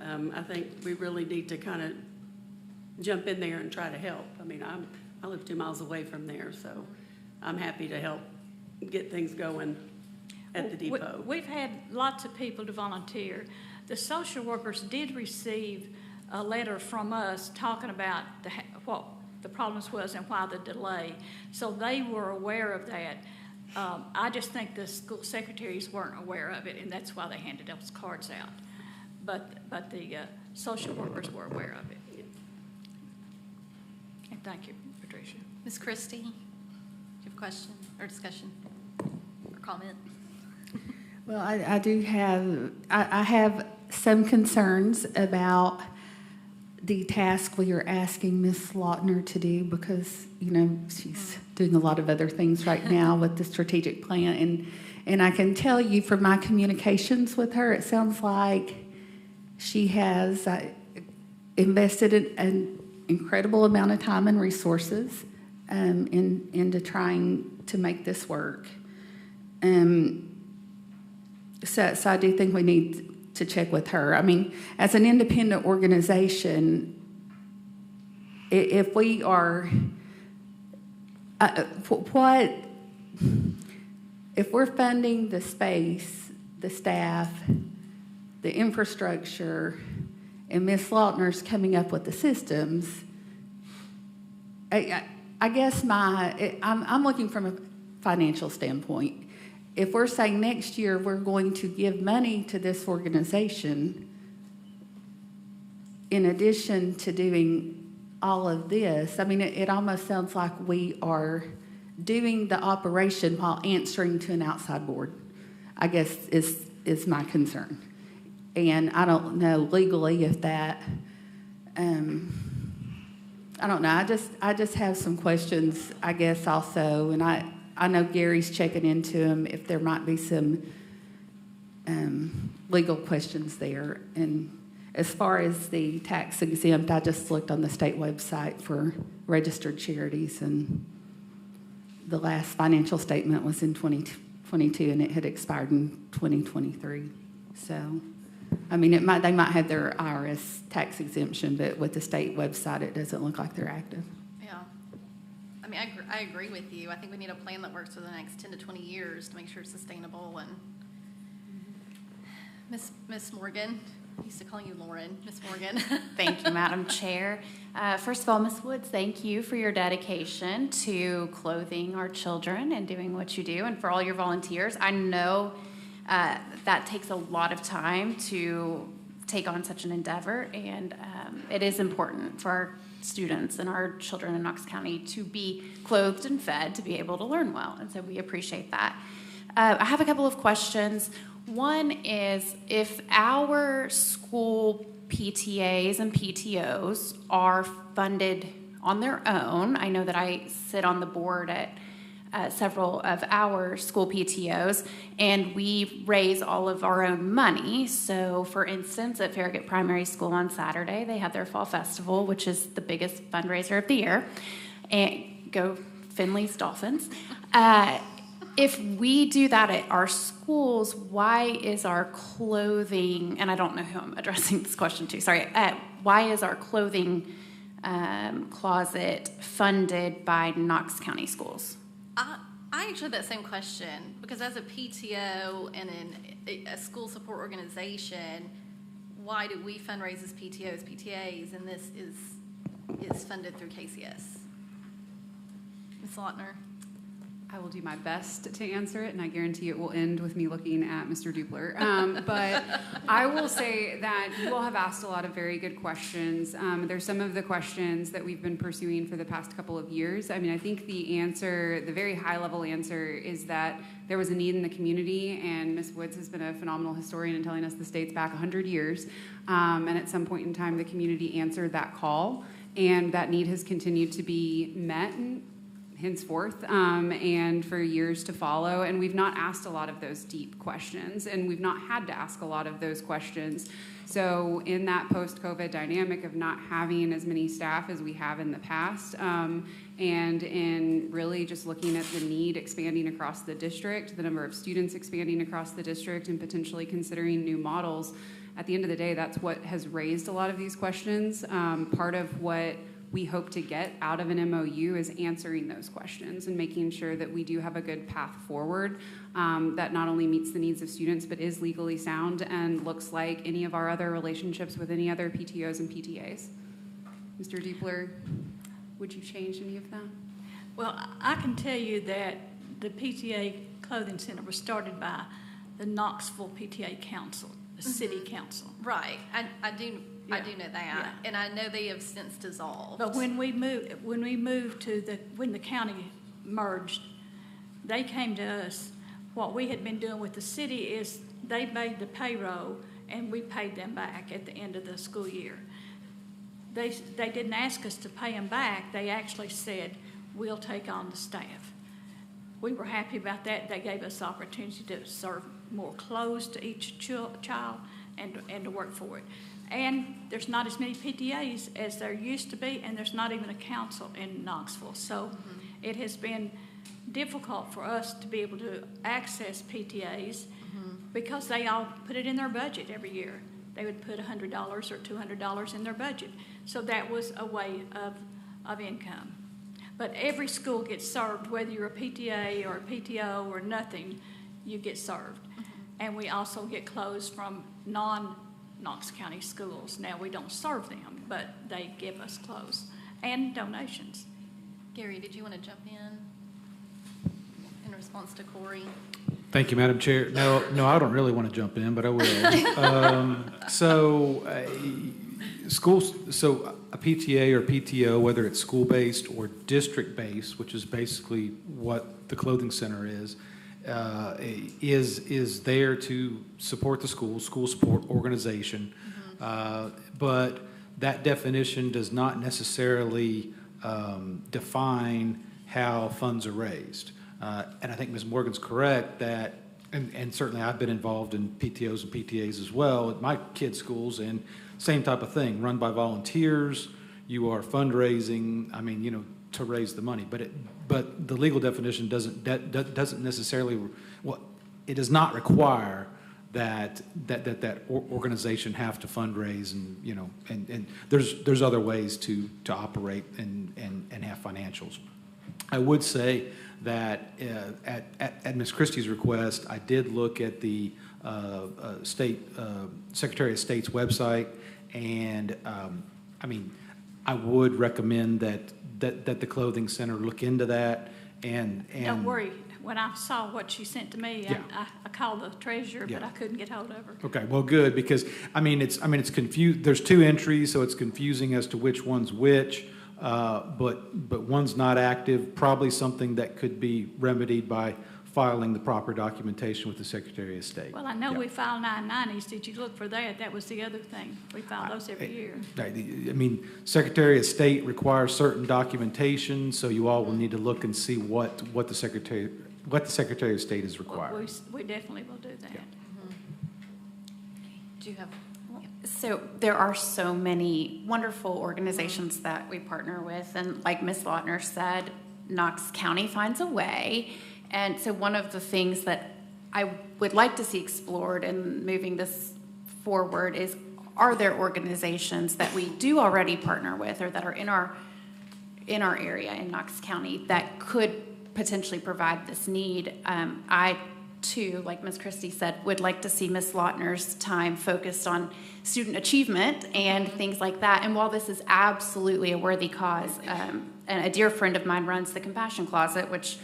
I think we really need to kind of jump in there and try to help. I mean, I live 2 miles away from there, so I'm happy to help get things going at the depot. We've had lots of people to volunteer. The social workers did receive a letter from us talking about what the problems was and why the delay. So they were aware of that. I just think the school secretaries weren't aware of it, and that's why they handed those cards out. But the social workers were aware of it. And thank you, Patricia. Ms. Christie, do you have a question or discussion or comment? Well, I do have, I have some concerns about the task we are asking Ms. Lautner to do because, you know, she's doing a lot of other things right now with the strategic plan. And I can tell you from my communications with her, it sounds like she has invested an incredible amount of time and resources into trying to make this work. So I do think we need to check with her. I mean, as an independent organization, if we are, if we're funding the space, the staff, the infrastructure, and Ms. Lautner's coming up with the systems, I guess I'm looking from a financial standpoint. If we're saying next year we're going to give money to this organization, in addition to doing all of this, I mean, it almost sounds like we are doing the operation while answering to an outside board, I guess is my concern. And I don't know legally if that, I don't know. I just have some questions, I guess, also. And I know Gary's checking into them if there might be some legal questions there. And as far as the tax exempt, I just looked on the state website for registered charities, and the last financial statement was in 2022, and it had expired in 2023. So, I mean, they might have their IRS tax exemption, but with the state website, it doesn't look like they're active. Yeah. I mean, I agree with you. I think we need a plan that works for the next 10 to 20 years to make sure it's sustainable. And Miss Morgan, I used to call you Lauren. Miss Morgan. Thank you, Madam Chair. First of all, Ms. Woods, thank you for your dedication to clothing our children and doing what you do, and for all your volunteers. I know that takes a lot of time to take on such an endeavor, and it is important for our students and our children in Knox County to be clothed and fed to be able to learn well, and so we appreciate that. I have a couple of questions. One is, if our school PTAs and PTOs are funded on their own, I know that I sit on the board at several of our school PTOs, and we raise all of our own money. So, for instance, at Farragut Primary School on Saturday, they have their fall festival, which is the biggest fundraiser of the year. And go Finley's Dolphins. If we do that at our schools, why is our clothing, and I don't know who I'm addressing this question to, sorry, why is our clothing closet funded by Knox County schools? I actually had that same question, because as a PTO and in a school support organization, why do we fundraise as PTOs, PTAs, and this is funded through KCS? Ms. Lautner? I will do my best to answer it, and I guarantee it will end with me looking at Mr. Dupler. But I will say that you all have asked a lot of very good questions. There's some of the questions that we've been pursuing for the past couple of years. I mean, I think the answer, the very high-level answer, is that there was a need in the community, and Ms. Woods has been a phenomenal historian in telling us this dates back 100 years. And at some point in time, the community answered that call, and that need has continued to be met henceforth, and for years to follow. And we've not asked a lot of those deep questions, and we've not had to ask a lot of those questions. So in that post-COVID dynamic of not having as many staff as we have in the past, and in really just looking at the need expanding across the district, the number of students expanding across the district, and potentially considering new models, at the end of the day, that's what has raised a lot of these questions. Part of what we hope to get out of an MOU is answering those questions and making sure that we do have a good path forward that not only meets the needs of students but is legally sound and looks like any of our other relationships with any other PTOs and PTAs. Mr. Diepler, would you change any of that? Well, I can tell you that the PTA Clothing Center was started by the Knoxville PTA Council, the city council. Right. I do know that, Yeah. and I know they have since dissolved. But when we moved to when the county merged, they came to us. What we had been doing with the city is they made the payroll and we paid them back at the end of the school year. They didn't ask us to pay them back. They actually said, we'll take on the staff. We were happy about that. They gave us the opportunity to serve more clothes to each child and to work for it. And there's not as many PTAs as there used to be, and there's not even a council in Knoxville. So it has been difficult for us to be able to access PTAs because they all put it in their budget every year. They would put $100 or $200 in their budget. So that was a way of income. But every school gets served, whether you're a PTA or a PTO or nothing, you get served. And we also get clothes from non-Knox County schools. Now, we don't serve them, but they give us clothes and donations. Gary, did you want to jump in response to Corey? Thank you, Madam Chair. No, I don't really want to jump in, but I will. Schools, so a PTA or PTO, whether it's school-based or district-based, which is basically what the clothing center is there to support the school support organization. But that definition does not necessarily define how funds are raised. And I think Ms. Morgan's correct that, and certainly I've been involved in PTOs and PTAs as well at my kids' schools, and same type of thing, run by volunteers. You are fundraising, to raise the money. But the legal definition doesn't necessarily, it does not require that organization have to fundraise, and there's other ways to operate and have financials. I would say that at Ms. Christie's request, I did look at the Secretary of State's website, and I would recommend that the clothing center look into that. And don't worry. When I saw what she sent to me, Yeah. I called the treasurer, Yeah. but I couldn't get hold of her. Okay, well, good, because it's confused. There's two entries, so it's confusing as to which one's which. But one's not active. Probably something that could be remedied by filing the proper documentation with the Secretary of State. Well, I know Yeah. we file 990s. Did you look for that? That was the other thing. We file those every year. Secretary of State requires certain documentation, so you all will need to look and see what the Secretary of State is requiring. We definitely will do that. Yeah. Do you have? So there are so many wonderful organizations that we partner with, and like Ms. Lautner said, Knox County finds a way. And so one of the things that I would like to see explored in moving this forward is, are there organizations that we do already partner with or that are in our area in Knox County that could potentially provide this need? I too, like Ms. Christie said, would like to see Ms. Lautner's time focused on student achievement and things like that. And while this is absolutely a worthy cause, and a dear friend of mine runs the Compassion Closet, which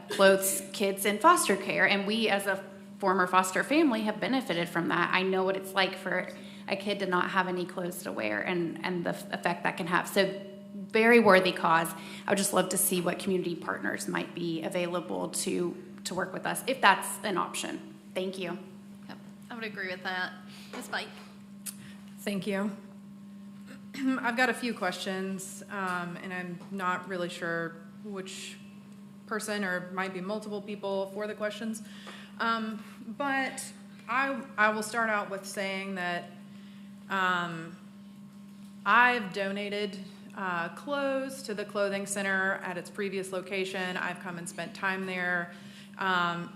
clothes kids in foster care, and we as a former foster family have benefited from that. I know what it's like for a kid to not have any clothes to wear and the effect that can have. So very worthy cause. I would just love to see what community partners might be available to work with us, if that's an option. Thank you. Yep, I would agree with that. Ms. Bike? Thank you. I've got a few questions, and I'm not really sure which person, or might be multiple people for the questions. But I will start out with saying that I've donated clothes to the clothing center at its previous location. I've come and spent time there.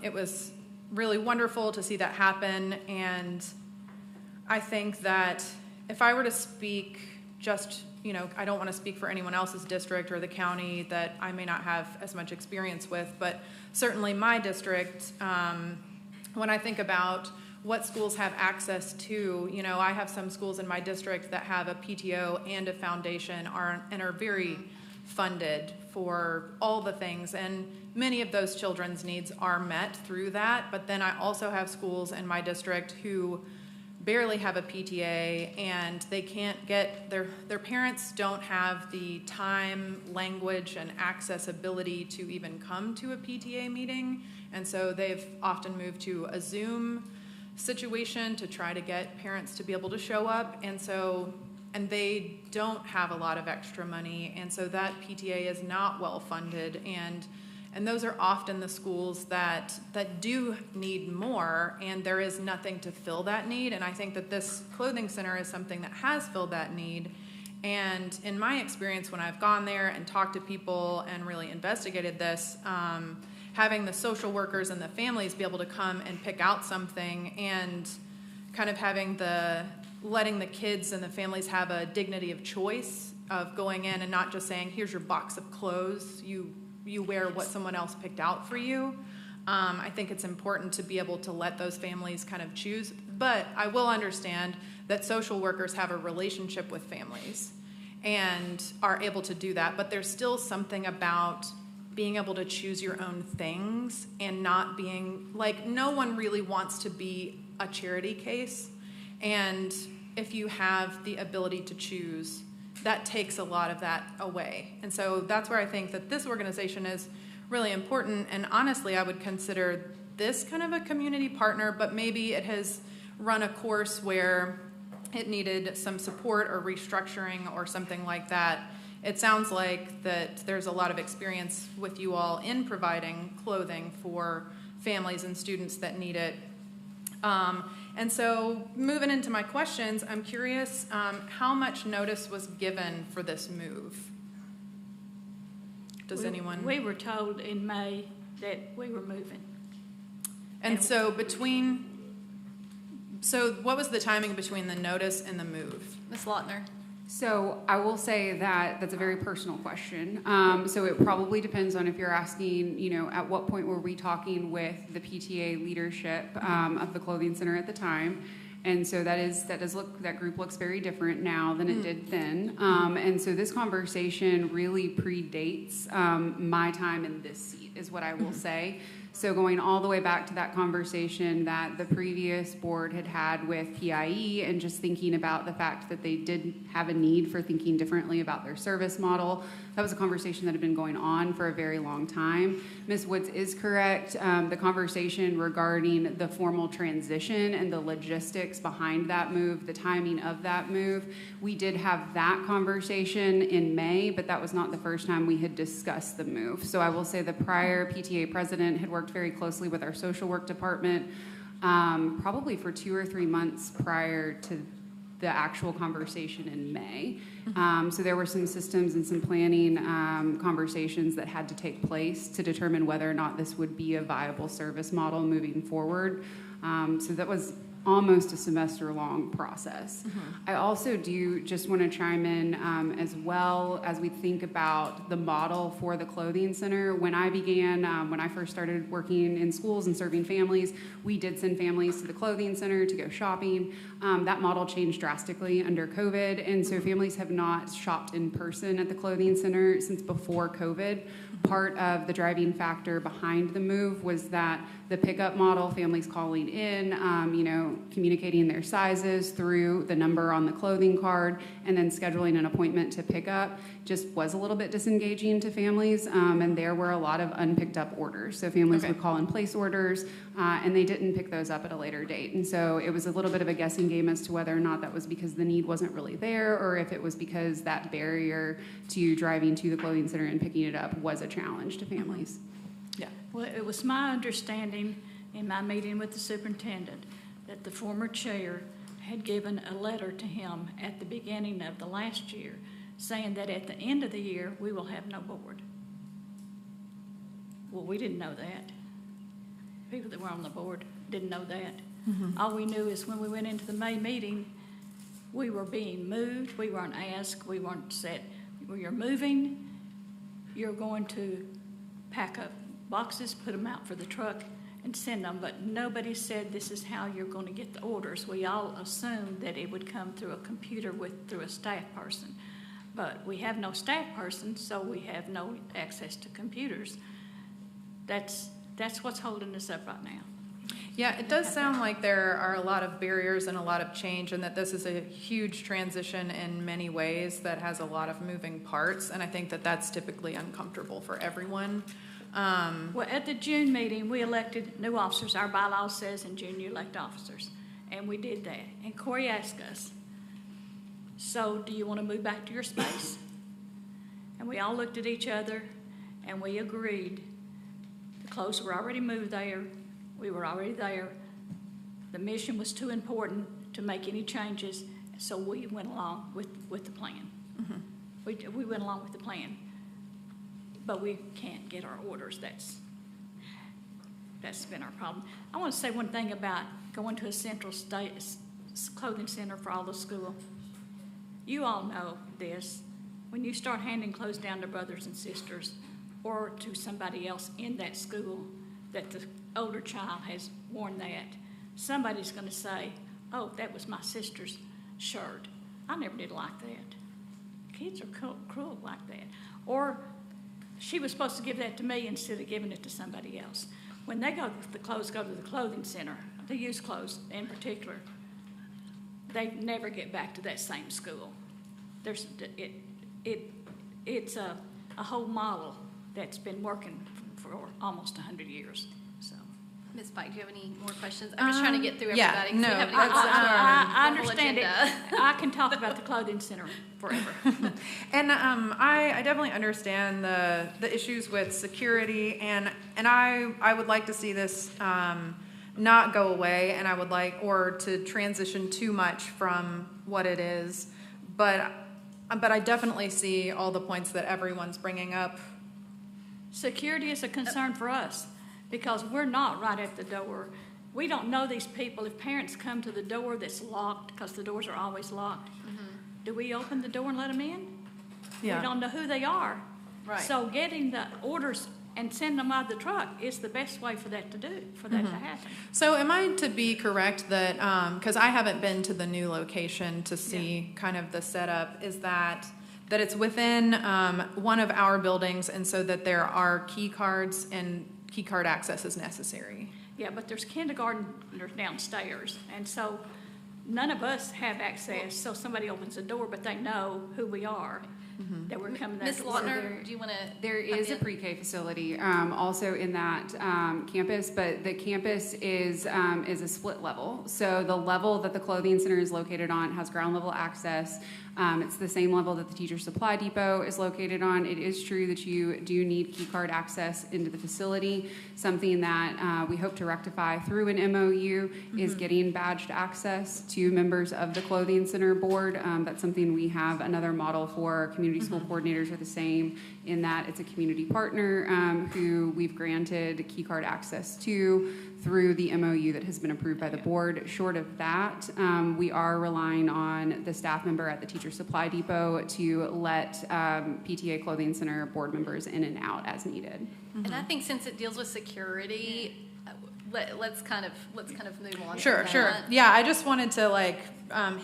It was really wonderful to see that happen, and I think that if I were to speak just I don't want to speak for anyone else's district or the county that I may not have as much experience with, but certainly my district, when I think about what schools have access to, I have some schools in my district that have a PTO and a foundation and are very funded for all the things, and many of those children's needs are met through that. But then I also have schools in my district who barely have a PTA, and they can't get their parents don't have the time, language, and accessibility to even come to a PTA meeting, and so they've often moved to a Zoom situation to try to get parents to be able to show up, and they don't have a lot of extra money, and so that PTA is not well funded, and those are often the schools that do need more, and there is nothing to fill that need. And I think that this clothing center is something that has filled that need. And in my experience, when I've gone there and talked to people and really investigated this, having the social workers and the families be able to come and pick out something, and kind of letting the kids and the families have a dignity of choice of going in and not just saying, here's your box of clothes, you wear what someone else picked out for you. I think it's important to be able to let those families kind of choose. But I will understand that social workers have a relationship with families and are able to do that. But there's still something about being able to choose your own things and not being like, no one really wants to be a charity case. And if you have the ability to choose, that takes a lot of that away. And so that's where I think that this organization is really important. And honestly, I would consider this kind of a community partner, but maybe it has run a course where it needed some support or restructuring or something like that. It sounds like that there's a lot of experience with you all in providing clothing for families and students that need it. And so moving into my questions, I'm curious how much notice was given for this move? Does anyone? We were told in May that we were moving. And so what was the timing between the notice and the move? Ms. Lautner. So I will say that that's a very personal question. So it probably depends on if you're asking, at what point were we talking with the PTA leadership of the clothing center at the time. And so that group looks very different now than it did then. And so this conversation really predates my time in this seat, is what I will say. So going all the way back to that conversation that the previous board had with PIE, and just thinking about the fact that they did have a need for thinking differently about their service model. That was a conversation that had been going on for a very long time. Ms. Woods is correct. The conversation regarding the formal transition and the logistics behind that move, the timing of that move, we did have that conversation in May, but that was not the first time we had discussed the move. So I will say the prior PTA president had worked very closely with our social work department, probably for 2 or 3 months prior to the actual conversation in May. So there were some systems and some planning conversations that had to take place to determine whether or not this would be a viable service model moving forward. So that was almost a semester-long process. I also do just want to chime in as well as we think about the model for the clothing center. When I began, when I first started working in schools and serving families, we did send families to the clothing center to go shopping. That model changed drastically under COVID, and so families have not shopped in person at the clothing center since before COVID. Part of the driving factor behind the move was that the pickup model, families calling in, communicating their sizes through the number on the clothing card, and then scheduling an appointment to pick up, just was a little bit disengaging to families, and there were a lot of unpicked up orders. So families would call and place orders, and they didn't pick those up at a later date. And so it was a little bit of a guessing game as to whether or not that was because the need wasn't really there, or if it was because that barrier to driving to the clothing center and picking it up was a challenge to families. Yeah. Well, it was my understanding in my meeting with the superintendent that the former chair had given a letter to him at the beginning of the last year saying that at the end of the year we will have no board. Well, we didn't know that. People that were on the board didn't know that. All we knew is when we went into the May meeting, we were being moved, we weren't asked, we weren't said, well, you're moving, you're going to pack up boxes, put them out for the truck, and send them, but nobody said this is how you're going to get the orders. We all assumed that it would come through a computer through a staff person, but we have no staff person, so we have no access to computers. That's what's holding us up right now. Yeah, it does sound like there are a lot of barriers and a lot of change, and that this is a huge transition in many ways that has a lot of moving parts, and I think that that's typically uncomfortable for everyone. Well, at the June meeting, we elected new officers. Our bylaw says in June you elect officers, and we did that. And Corey asked us, so do you want to move back to your space? And we all looked at each other, and we agreed. The clothes were already moved there. We were already there. The mission was too important to make any changes, so we went along with the plan. Mm-hmm. We went along with the plan. But we can't get our orders. That's been our problem. I want to say one thing about going to a central clothing center for all the school. You all know this. When you start handing clothes down to brothers and sisters or to somebody else in that school that the older child has worn that, somebody's going to say, oh, that was my sister's shirt. I never did like that. Kids are cruel like that. Or she was supposed to give that to me instead of giving it to somebody else. When they go to the clothing center, the used clothes in particular, they never get back to that same school. It's a whole model that's been working for almost 100 years. So, Ms. Pike, do you have any more questions? I'm just trying to get through everybody. Yeah, 'cause we no, have to that's, get to I the whole understand it. agenda. I can talk about the clothing center forever. And I definitely understand the issues with security, and I would like to see this not go away, and I would like, or to transition too much from what it is, but I definitely see all the points that everyone's bringing up. Security is a concern for us because we're not right at the door. We don't know these people. If parents come to the door that's locked, because the doors are always locked, do we open the door and let them in? Yeah. We don't know who they are. Right. So getting the orders and sending them out of the truck is the best way for that to happen. So am I to be correct that, because I haven't been to the new location to see kind of the setup, is that it's within one of our buildings, and so that there are key cards and key card access is necessary? Yeah, but there's kindergartners downstairs, and so none of us have access, so somebody opens the door, but they know who we are, that we're coming there. Ms. Lautner, do you want to? There is a pre-K facility also in that campus, but the campus is a split level. So the level that the clothing center is located on has ground level access. It's the same level that the teacher supply depot is located on. It is true that you do need key card access into the facility. Something that we hope to rectify through an MOU is getting badged access to members of the clothing center board. That's something we have another model for. Community school coordinators are the same in that it's a community partner who we've granted key card access to through the MOU that has been approved by the board. Short of that, we are relying on the staff member at the teacher supply depot to let PTA Clothing Center board members in and out as needed. And I think since it deals with security, let's kind of move on. Sure. Yeah, I just wanted to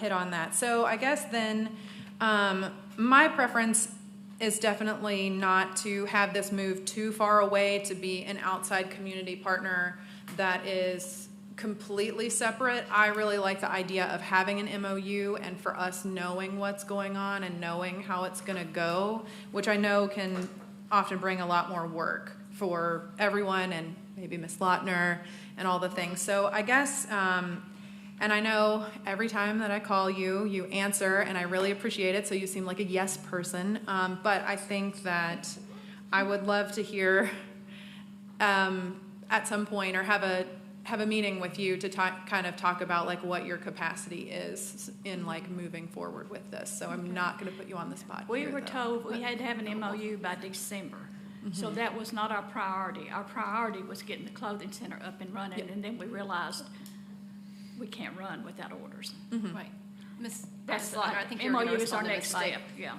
hit on that. So I guess then my preference is definitely not to have this move too far away to be an outside community partner that is completely separate. I really like the idea of having an MOU and for us knowing what's going on and knowing how it's going to go, which I know can often bring a lot more work for everyone and maybe Ms. Lautner and all the things. So I guess, and I know every time that I call you, you answer, and I really appreciate it, so you seem like a yes person. But I think that I would love to hear at some point, or have a meeting with you to kind of talk about what your capacity is in moving forward with this. So I'm not going to put you on the spot. We were told we had to have an MOU by December. So that was not our priority. Our priority was getting the clothing center up and running, and then we realized we can't run without orders. Right. Ms. That's Slaughter, I think you're MOU going to is our respond to next Ms. Light. step, yeah.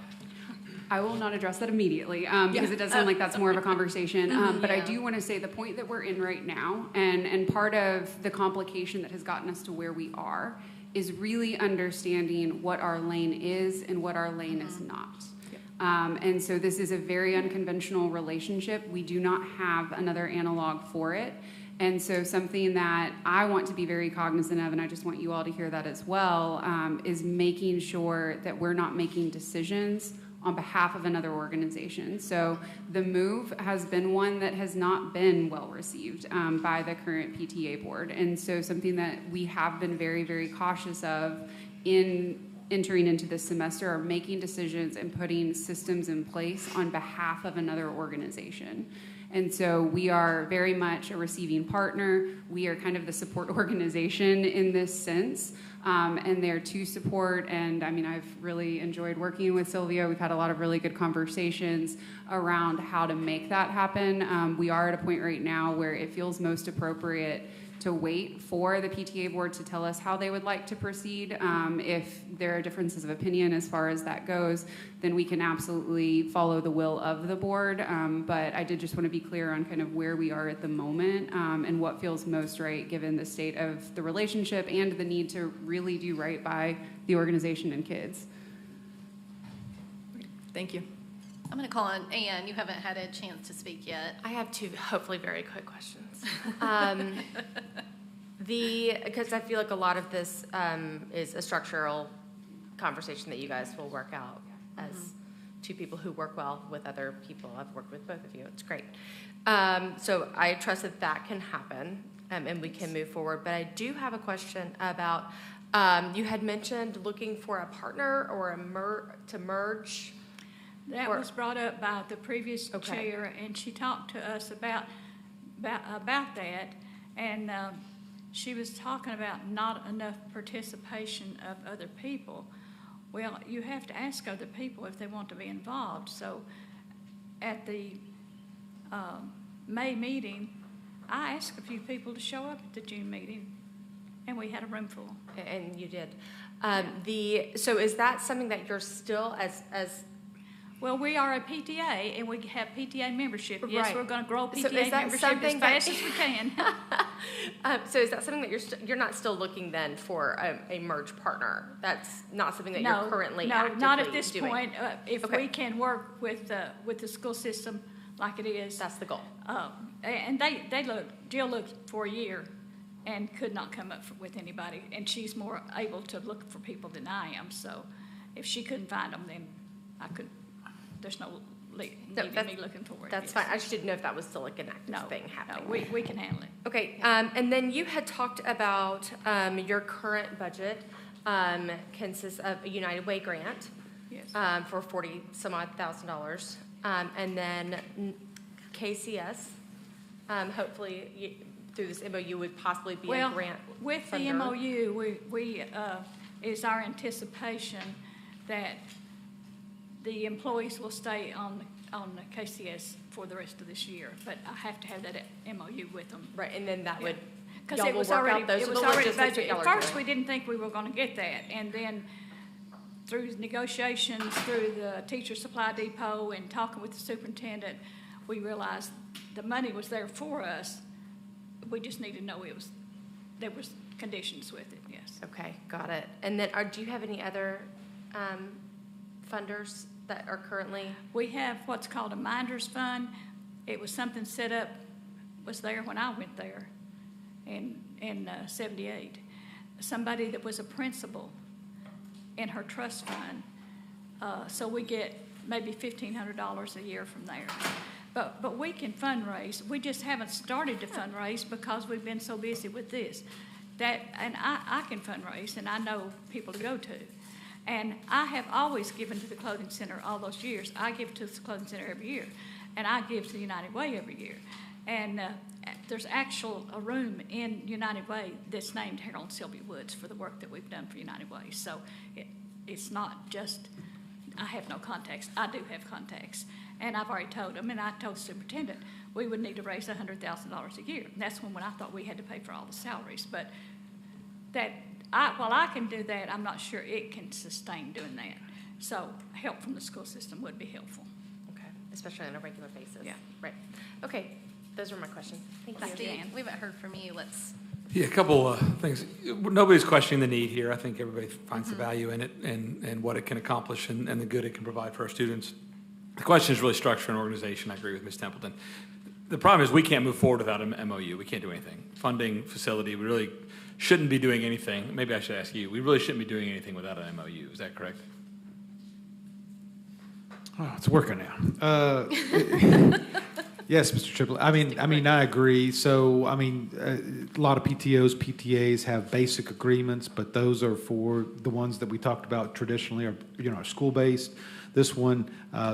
I will not address that immediately because it does sound like that's more of a conversation. But I do want to say the point that we're in right now, and part of the complication that has gotten us to where we are, is really understanding what our lane is and what our lane is not. And so this is a very unconventional relationship. We do not have another analog for it. And so something that I want to be very cognizant of, and I just want you all to hear that as well, is making sure that we're not making decisions on behalf of another organization. So the move has been one that has not been well received by the current PTA board. And so something that we have been very, very cautious of in entering into this semester are making decisions and putting systems in place on behalf of another organization. And so we are very much a receiving partner. We are kind of the support organization in this sense. And there to support, and I mean, I've really enjoyed working with Sylvia. We've had a lot of really good conversations around how to make that happen. We are at a point right now where it feels most appropriate to wait for the PTA board to tell us how they would like to proceed. If there are differences of opinion as far as that goes, then we can absolutely follow the will of the board. But I did just want to be clear on kind of where we are at the moment and what feels most right given the state of the relationship and the need to really do right by the organization and kids. Thank you. I'm going to call on Ann. You haven't had a chance to speak yet. I have two, hopefully very quick questions. Because I feel like a lot of this is a structural conversation that you guys will work out as two people who work well with other people. I've worked with both of you. It's great. So I trust that that can happen and we can move forward. But I do have a question about, you had mentioned looking for a partner or to merge. That was brought up by the previous chair, and she talked to us about that, and she was talking about not enough participation of other people. Well, you have to ask other people if they want to be involved. So at the May meeting, I asked a few people to show up at the June meeting, and we had a room full. And you did. So is that something that you're still as well, we are a PTA, and we have PTA membership. Yes, Right. we're going to grow So PTA is that membership as something fast that- as we can. so is that something that you're not still looking then for a merge partner? That's not something that you're currently actively not at this doing. point. If Okay. we can work with the school system like it is, That's the goal. and Jill looked for a year and could not come up with anybody, and she's more able to look for people than I am. So if she couldn't find them, then I could. There's no need in me looking for it. That's yes. fine. I just didn't know if that was still like an active thing happening. No, we can handle it. Okay, and then you had talked about your current budget consists of a United Way grant Yes. for $40,000, and then KCS. Hopefully, through this MOU would possibly be a grant. With the funder. MOU, we is our anticipation that the employees will stay on the KCS for the rest of this year, but I have to have that MOU with them. Right, and then that would, Because y'all it will was work already, out those it are was the already logistics that budgeted. y'all At are first, doing. we didn't think we were going to get that, and then through negotiations, through the teacher supply depot and talking with the superintendent, we realized the money was there for us. We just needed to know there was conditions with it, yes. Okay, got it. And then do you have any other funders that are currently? We have what's called a Minders Fund. It was something set up, was there when I went there in 78. Somebody that was a principal in her trust fund. So we get maybe $1,500 a year from there. But we can fundraise. We just haven't started to fundraise because we've been so busy with this. And I can fundraise, and I know people to go to. And I have always given to the Clothing Center all those years. I give to the Clothing Center every year. And I give to the United Way every year. And there's a room in United Way that's named Harold and Sylvia Woods for the work that we've done for United Way. So it's not just, I have no contacts. I do have contacts. And I've already told them, and I told the superintendent, we would need to raise $100,000 a year. And that's when I thought we had to pay for all the salaries. But that while I can do that, I'm not sure it can sustain doing that. So help from the school system would be helpful. Okay, especially on a regular basis. Yeah. Right. Okay, those were my questions. Thank you. Steve, we haven't heard from you. Let's. Yeah, a couple things. Nobody's questioning the need here. I think everybody finds the value in it and what it can accomplish and the good it can provide for our students. The question is really structure and organization. I agree with Ms. Templeton. The problem is we can't move forward without an MOU. We can't do anything. Funding, facility, we really shouldn't be doing anything. Maybe I should ask you. We really shouldn't be doing anything without an MOU. Is that correct? Oh, it's working now. Yes, Mr. Triplett. I mean, I agree. So, a lot of PTOs, PTAs have basic agreements, but those are for the ones that we talked about traditionally are school-based. This one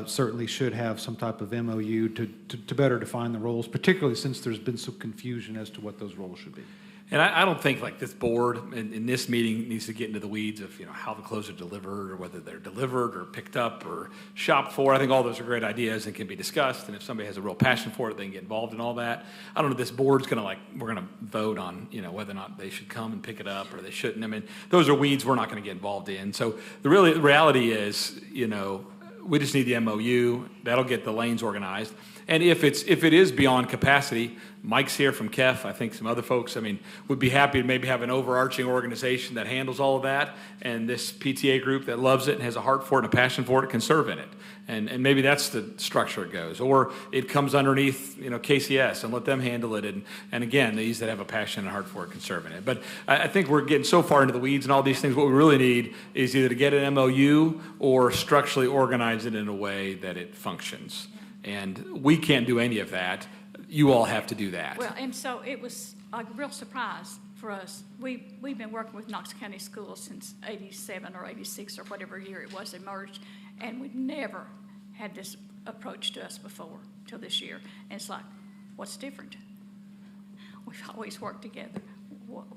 certainly should have some type of MOU to better define the roles, particularly since there's been some confusion as to what those roles should be. And I don't think like this board in this meeting needs to get into the weeds of how the clothes are delivered or whether they're delivered or picked up or shopped for. I think all those are great ideas and can be discussed. And if somebody has a real passion for it, they can get involved in all that. I don't know if this board's we're gonna vote on whether or not they should come and pick it up or they shouldn't. I mean, those are weeds we're not going to get involved in. So the reality is we just need the MOU. That'll get the lanes organized. And if it is beyond capacity, Mike's here from KEF, I think some other folks, would be happy to maybe have an overarching organization that handles all of that, and this PTA group that loves it and has a heart for it and a passion for it can serve in it. And maybe that's the structure it goes. Or it comes underneath, KCS and let them handle it. And again, these that have a passion and a heart for it can serve in it. But I think we're getting so far into the weeds and all these things. What we really need is either to get an MOU or structurally organize it in a way that it functions. And we can't do any of that. You all have to do that. Well, and so it was a real surprise for us. We've been working with Knox County Schools since 87 or 86 or whatever year it was emerged, and we've never had this approach to us before till this year. And it's like, what's different? We've always worked together.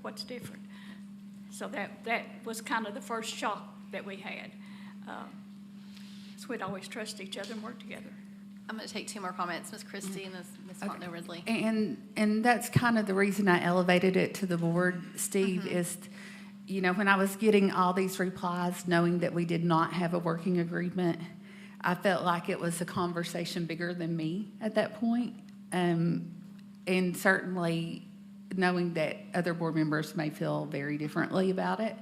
What's different? So that was kind of the first shock that we had. So we'd always trust each other and work together. I'm going to take two more comments, Ms. Christie and Ms. Fontenot Ridley. And that's kind of the reason I elevated it to the board, Steve, is, when I was getting all these replies, knowing that we did not have a working agreement, I felt like it was a conversation bigger than me at that point. And certainly knowing that other board members may feel very differently about it,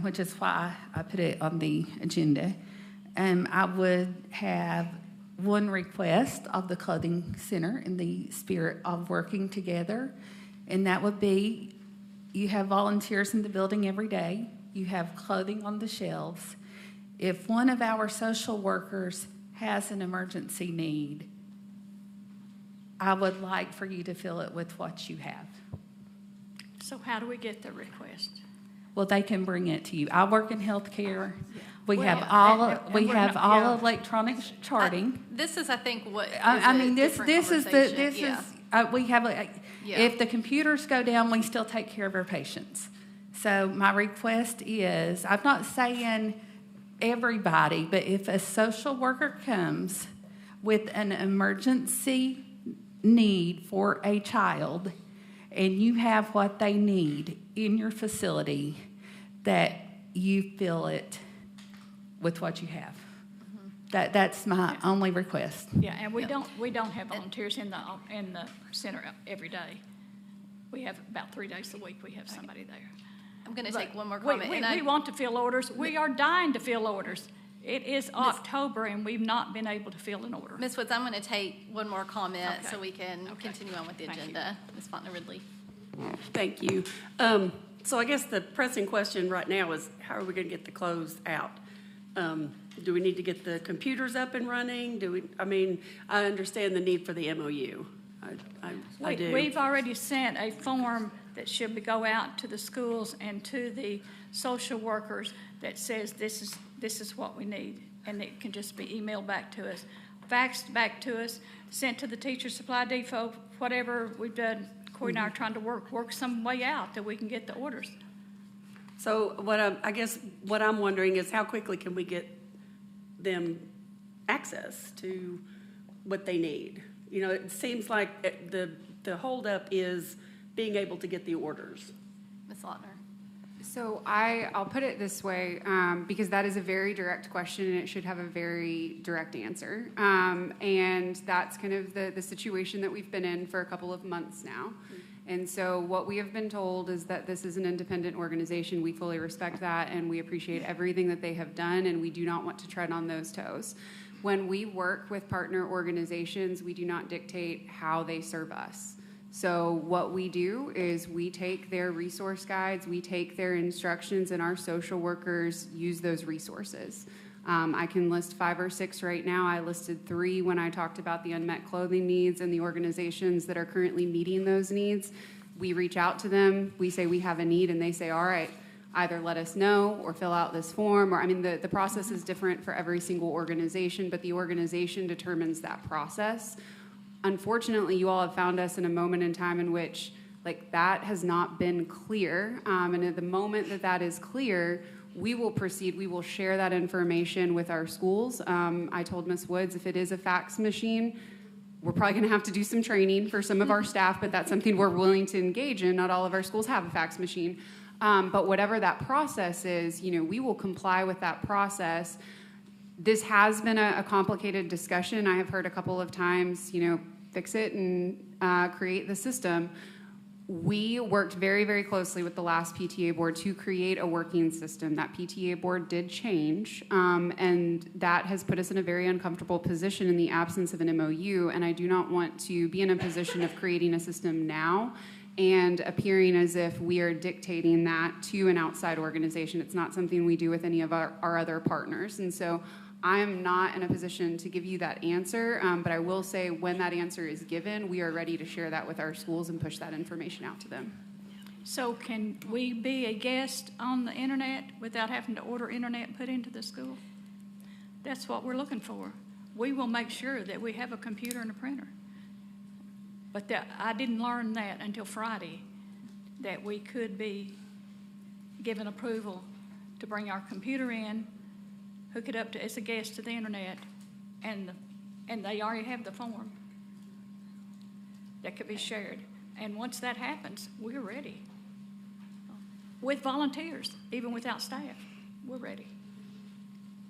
which is why I put it on the agenda. I would have one request of the clothing center in the spirit of working together, and that would be, you have volunteers in the building every day, you have clothing on the shelves. If one of our social workers has an emergency need, I would like for you to fill it with what you have. So how do we get the request? Well, they can bring it to you. I work in healthcare. We Well, have yeah, all electronic charting. This is, I think, what we have Yeah. if the computers go down, we still take care of our patients. So my request is, I'm not saying everybody, but if a social worker comes with an emergency need for a child and you have what they need in your facility, that you fill it with what you have. That's my only request. Yeah, and we don't have volunteers in the center every day. We have about 3 days a week. We have somebody there. I'm going to take one more comment. We want to fill orders. We are dying to fill orders. It is October, and we've not been able to fill an order. Ms. Woods, I'm going to take one more comment Okay. so we can continue on with the agenda. Ms. Fontenot Ridley. Thank you. So I guess the pressing question right now is, how are we going to get the clothes out? Do we need to get the computers up and running? I understand the need for the MOU. I do. We've already sent a form that should go out to the schools and to the social workers that says this is what we need, and it can just be emailed back to us, faxed back to us, sent to the teacher supply depot, whatever we've done. Corey and I are trying to work some way out that we can get the orders. So what I'm wondering is, how quickly can we get them access to what they need? It seems like the holdup is being able to get the orders. Ms. Lautner. So I'll put it this way, because that is a very direct question and it should have a very direct answer. And that's kind of the situation that we've been in for a couple of months now. And so what we have been told is that this is an independent organization. We fully respect that and we appreciate everything that they have done, and we do not want to tread on those toes. When we work with partner organizations, we do not dictate how they serve us. So what we do is we take their resource guides, we take their instructions, and our social workers use those resources. I can list 5 or 6 right now. I listed 3 when I talked about the unmet clothing needs and the organizations that are currently meeting those needs. We reach out to them, we say we have a need, and they say, all right, either let us know or fill out this form. Or, I mean, the process is different for every single organization, but the organization determines that process. Unfortunately, you all have found us in a moment in time in which that has not been clear. And at the moment that is clear, we will proceed. We will share that information with our schools. I told Ms. Woods, if it is a fax machine, we're probably going to have to do some training for some of our staff, but that's something we're willing to engage in. Not all of our schools have a fax machine. But whatever that process is, we will comply with that process. This has been a complicated discussion. I have heard a couple of times, fix it and create the system. We worked very, very closely with the last PTA board to create a working system. That PTA board did change, and that has put us in a very uncomfortable position in the absence of an MOU, and I do not want to be in a position of creating a system now and appearing as if we are dictating that to an outside organization. It's not something we do with any of our other partners, and so I am not in a position to give you that answer, but I will say when that answer is given, we are ready to share that with our schools and push that information out to them. So can we be a guest on the internet without having to order internet put into the school? That's what we're looking for. We will make sure that we have a computer and a printer. But I didn't learn that until Friday, that we could be given approval to bring our computer in, hook it up as a guest to the internet, and they already have the form that could be shared. And once that happens, we're ready. With volunteers, even without staff, we're ready.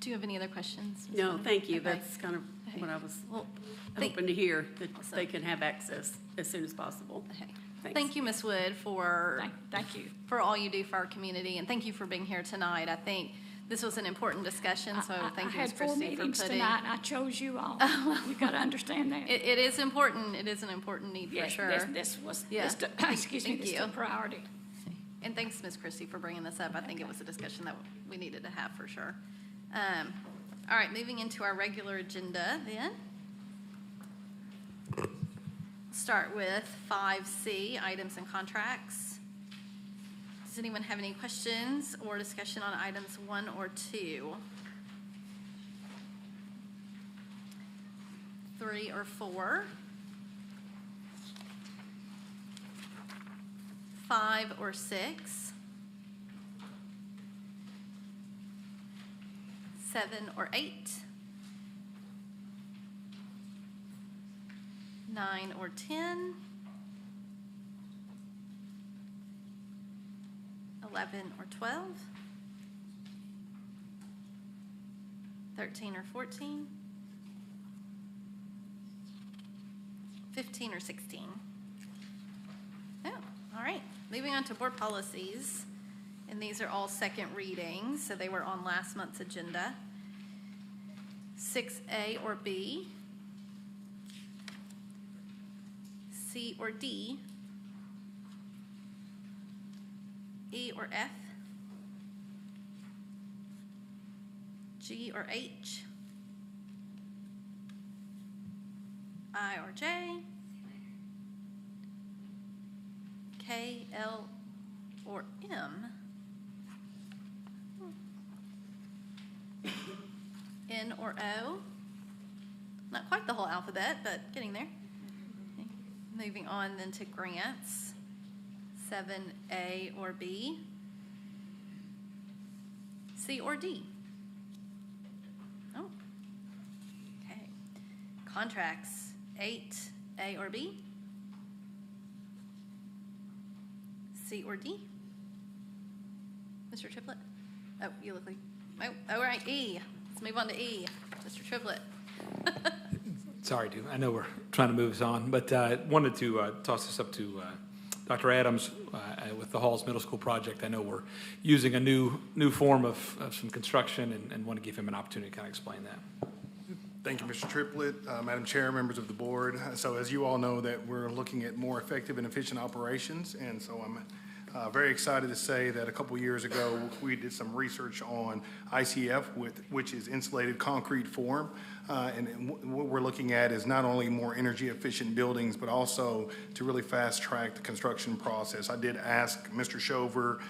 Do you have any other questions? No, thank you. Okay. That's kind of what I was hoping to hear, that they can have access as soon as possible. Okay. Thanks. Thank you, Ms. Wood, for Thank you. for all you do for our community, and thank you for being here tonight. I think this was an important discussion, so thank you, Ms. I had 4 Christie, for meetings putting. tonight, and I chose you all. You've got to understand that. It is important. It is an important need Yes, for sure. This was, Yeah. excuse me, Thank this is you. a priority. And thanks, Ms. Christie, for bringing this up. I think it was a discussion that we needed to have for sure. All right, moving into our regular agenda then. Start with 5C, items and contracts. Does anyone have any questions or discussion on items 1 or 2? 3 or 4? 5 or 6? 7 or 8? 9 or 10? 11 or 12? 13 or 14? 15 or 16? Oh, all right. Moving on to board policies. And these are all second readings, so they were on last month's agenda. 6A or B? C or D? E or F? G or H? I or J? K, L, or M? N or O? Not quite the whole alphabet, but getting there. Okay. Moving on then to grants. 7A or B? C or D? Oh. Okay. Contracts. 8A or B? C or D? Mr. Triplett? Oh, you look like, oh, all right, E. Let's move on to E. Mr. Triplett. Sorry, I know we're trying to move us on, but I wanted to toss this up to Dr. Adams with the Halls Middle School project. I know we're using a new form of some construction and want to give him an opportunity to kind of explain that. Thank you, Mr. Triplett, Madam Chair, members of the board. So as you all know, that we're looking at more effective and efficient operations, and so I'm very excited to say that a couple years ago, we did some research on ICF, which is insulated concrete form. And what we're looking at is not only more energy efficient buildings, but also to really fast track the construction process. I did ask Mr. Shover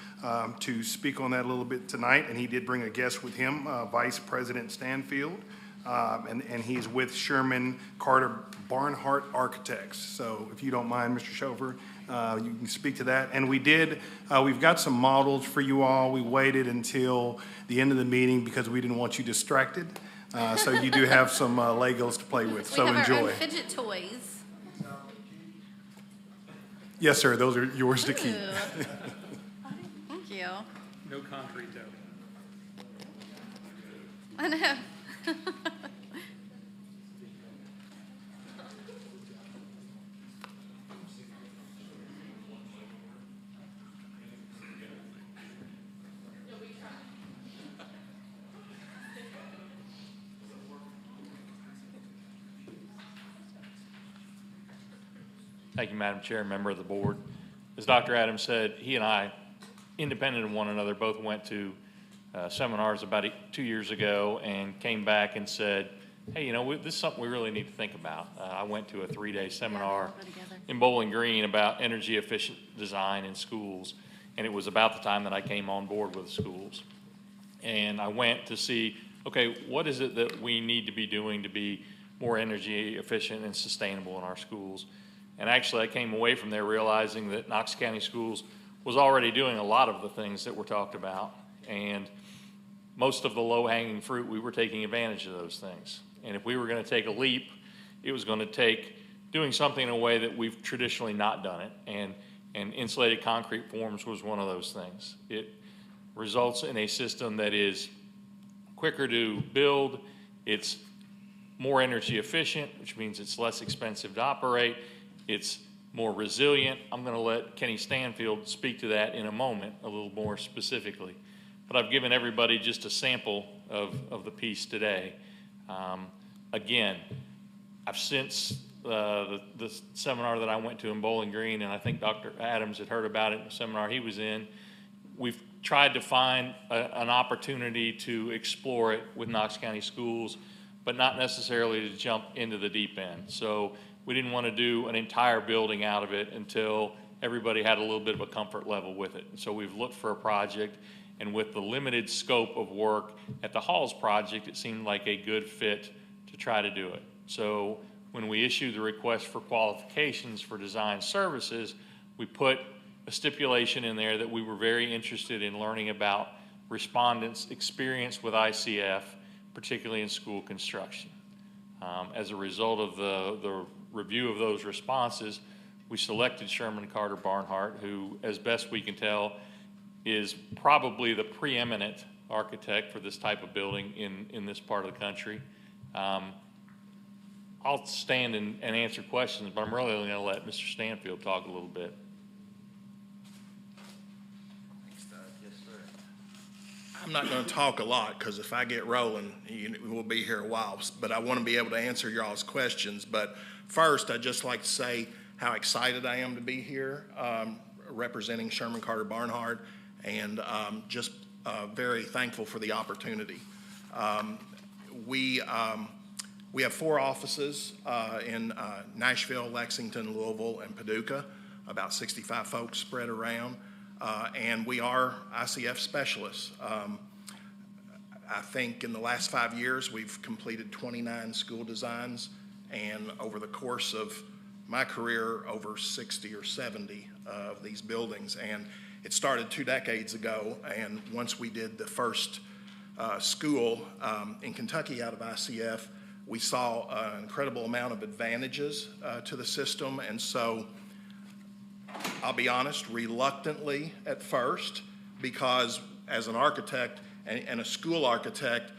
to speak on that a little bit tonight, and he did bring a guest with him, Vice President Stanfield. And he's with Sherman Carter Barnhart Architects. So if you don't mind, Mr. Shover, you can speak to that. And we've got some models for you all. We waited until the end of the meeting because we didn't want you distracted. So you do have some Legos to play with, so We have enjoy. our own fidget toys. Yes, sir, those are yours to keep. Ooh. Thank you. No concrete, though. I know. Thank you, Madam Chair, member of the board. As Dr. Adams said, he and I, independent of one another, both went to seminars about 2 years ago and came back and said, hey, you know, this is something we really need to think about. I went to a 3-day seminar in Bowling Green about energy efficient design in schools, and it was about the time that I came on board with schools. And I went to see, okay, what is it that we need to be doing to be more energy efficient and sustainable in our schools? And actually, I came away from there realizing that Knox County Schools was already doing a lot of the things that were talked about. And most of the low-hanging fruit, we were taking advantage of those things. And if we were going to take a leap, it was going to take doing something in a way that we've traditionally not done it. And insulated concrete forms was one of those things. It results in a system that is quicker to build, it's more energy efficient, which means it's less expensive to operate, it's more resilient. I'm going to let Kenny Stanfield speak to that in a moment, a little more specifically. But I've given everybody just a sample of the piece today. Again, I've since the seminar that I went to in Bowling Green, and I think Dr. Adams had heard about it in the seminar he was in, we've tried to find an opportunity to explore it with Knox County Schools, but not necessarily to jump into the deep end. So we didn't want to do an entire building out of it until everybody had a little bit of a comfort level with it. So we've looked for a project, and with the limited scope of work at the Halls project, it seemed like a good fit to try to do it. So when we issued the request for qualifications for design services, we put a stipulation in there that we were very interested in learning about respondents' experience with ICF, particularly in school construction. As a result of the review of those responses, we selected Sherman Carter Barnhart, who, as best we can tell, is probably the preeminent architect for this type of building in this part of the country. I'll stand and answer questions, but I'm really going to let Mr. Stanfield talk a little bit. I'm not going to talk a lot because if I get rolling, we'll be here a while. But I want to be able to answer y'all's questions. But first, I'd just like to say how excited I am to be here representing Sherman Carter Barnhart, and just very thankful for the opportunity. We have 4 offices in Nashville, Lexington, Louisville, and Paducah, about 65 folks spread around. And we are ICF specialists. I think in the last 5 years, we've completed 29 school designs, and over the course of my career, over 60 or 70 of these buildings. And it started 2 decades ago, and once we did the first school in Kentucky out of ICF, we saw an incredible amount of advantages to the system. And so I'll be honest, reluctantly at first, because as an architect and a school architect,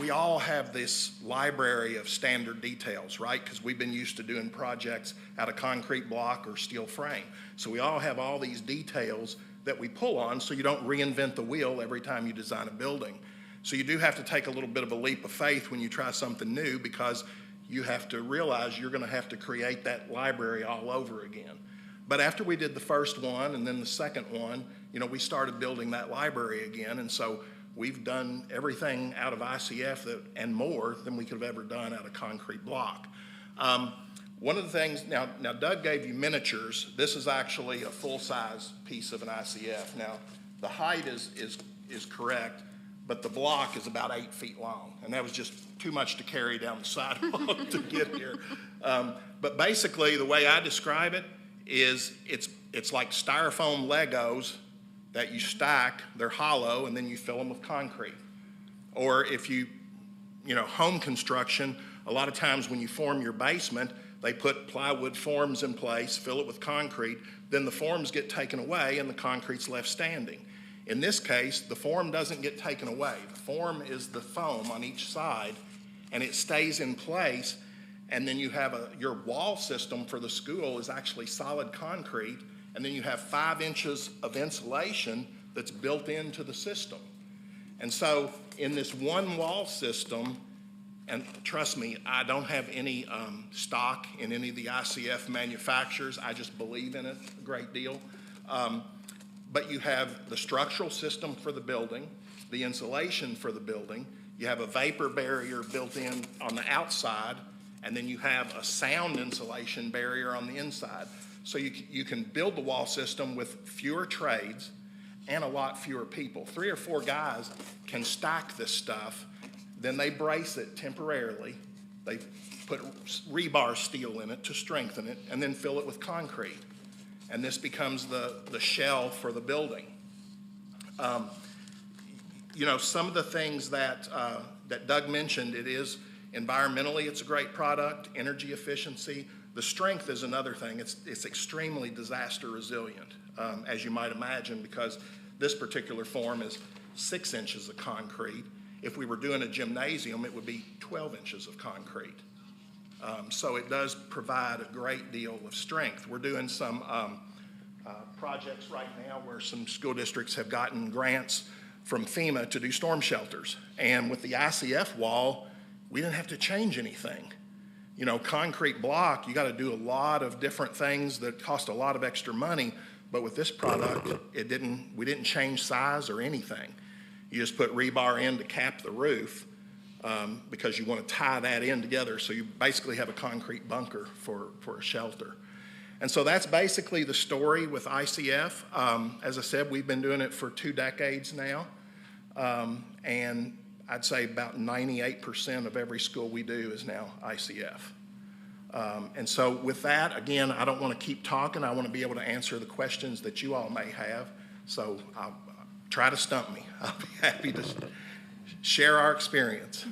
we all have this library of standard details, right? Because we've been used to doing projects out of concrete block or steel frame. So we all have all these details that we pull on so you don't reinvent the wheel every time you design a building. So you do have to take a little bit of a leap of faith when you try something new, because you have to realize you're going to have to create that library all over again. But after we did the first one and then the second one, we started building that library again. And so we've done everything out of ICF and more than we could have ever done out of concrete block. One of the things, now Doug gave you miniatures. This is actually a full-size piece of an ICF. Now, the height is correct, but the block is about 8 feet long, and that was just too much to carry down the sidewalk to get here. But basically, the way I describe it is it's like styrofoam Legos that you stack, they're hollow, and then you fill them with concrete. Or if home construction, a lot of times when you form your basement, they put plywood forms in place, fill it with concrete, then the forms get taken away and the concrete's left standing. In this case, the form doesn't get taken away. The form is the foam on each side, and it stays in place, and then you have your wall system for the school is actually solid concrete, and then you have 5 inches of insulation that's built into the system. And so in this one wall system, and trust me, I don't have any stock in any of the ICF manufacturers. I just believe in it a great deal. But you have the structural system for the building, the insulation for the building, you have a vapor barrier built in on the outside, and then you have a sound insulation barrier on the inside. So you can build the wall system with fewer trades and a lot fewer people. 3 or 4 guys can stack this stuff, then they brace it temporarily. They put rebar steel in it to strengthen it, and then fill it with concrete. And this becomes the shell for the building. Some of the things that Doug mentioned, it is environmentally, it's a great product, energy efficiency. The strength is another thing. It's extremely disaster resilient, as you might imagine, because this particular form is 6 inches of concrete. If we were doing a gymnasium, it would be 12 inches of concrete. So it does provide a great deal of strength. We're doing some projects right now where some school districts have gotten grants from FEMA to do storm shelters. And with the ICF wall, we didn't have to change anything. Concrete block, you got to do a lot of different things that cost a lot of extra money. But with this product, we didn't change size or anything. You just put rebar in to cap the roof because you want to tie that in together. So you basically have a concrete bunker for a shelter. And so that's basically the story with ICF. As I said, we've been doing it for 2 decades now. And I'd say about 98% of every school we do is now ICF. And so with that, again, I don't want to keep talking. I want to be able to answer the questions that you all may have. So I'll try to stump me. I'll be happy to share our experience.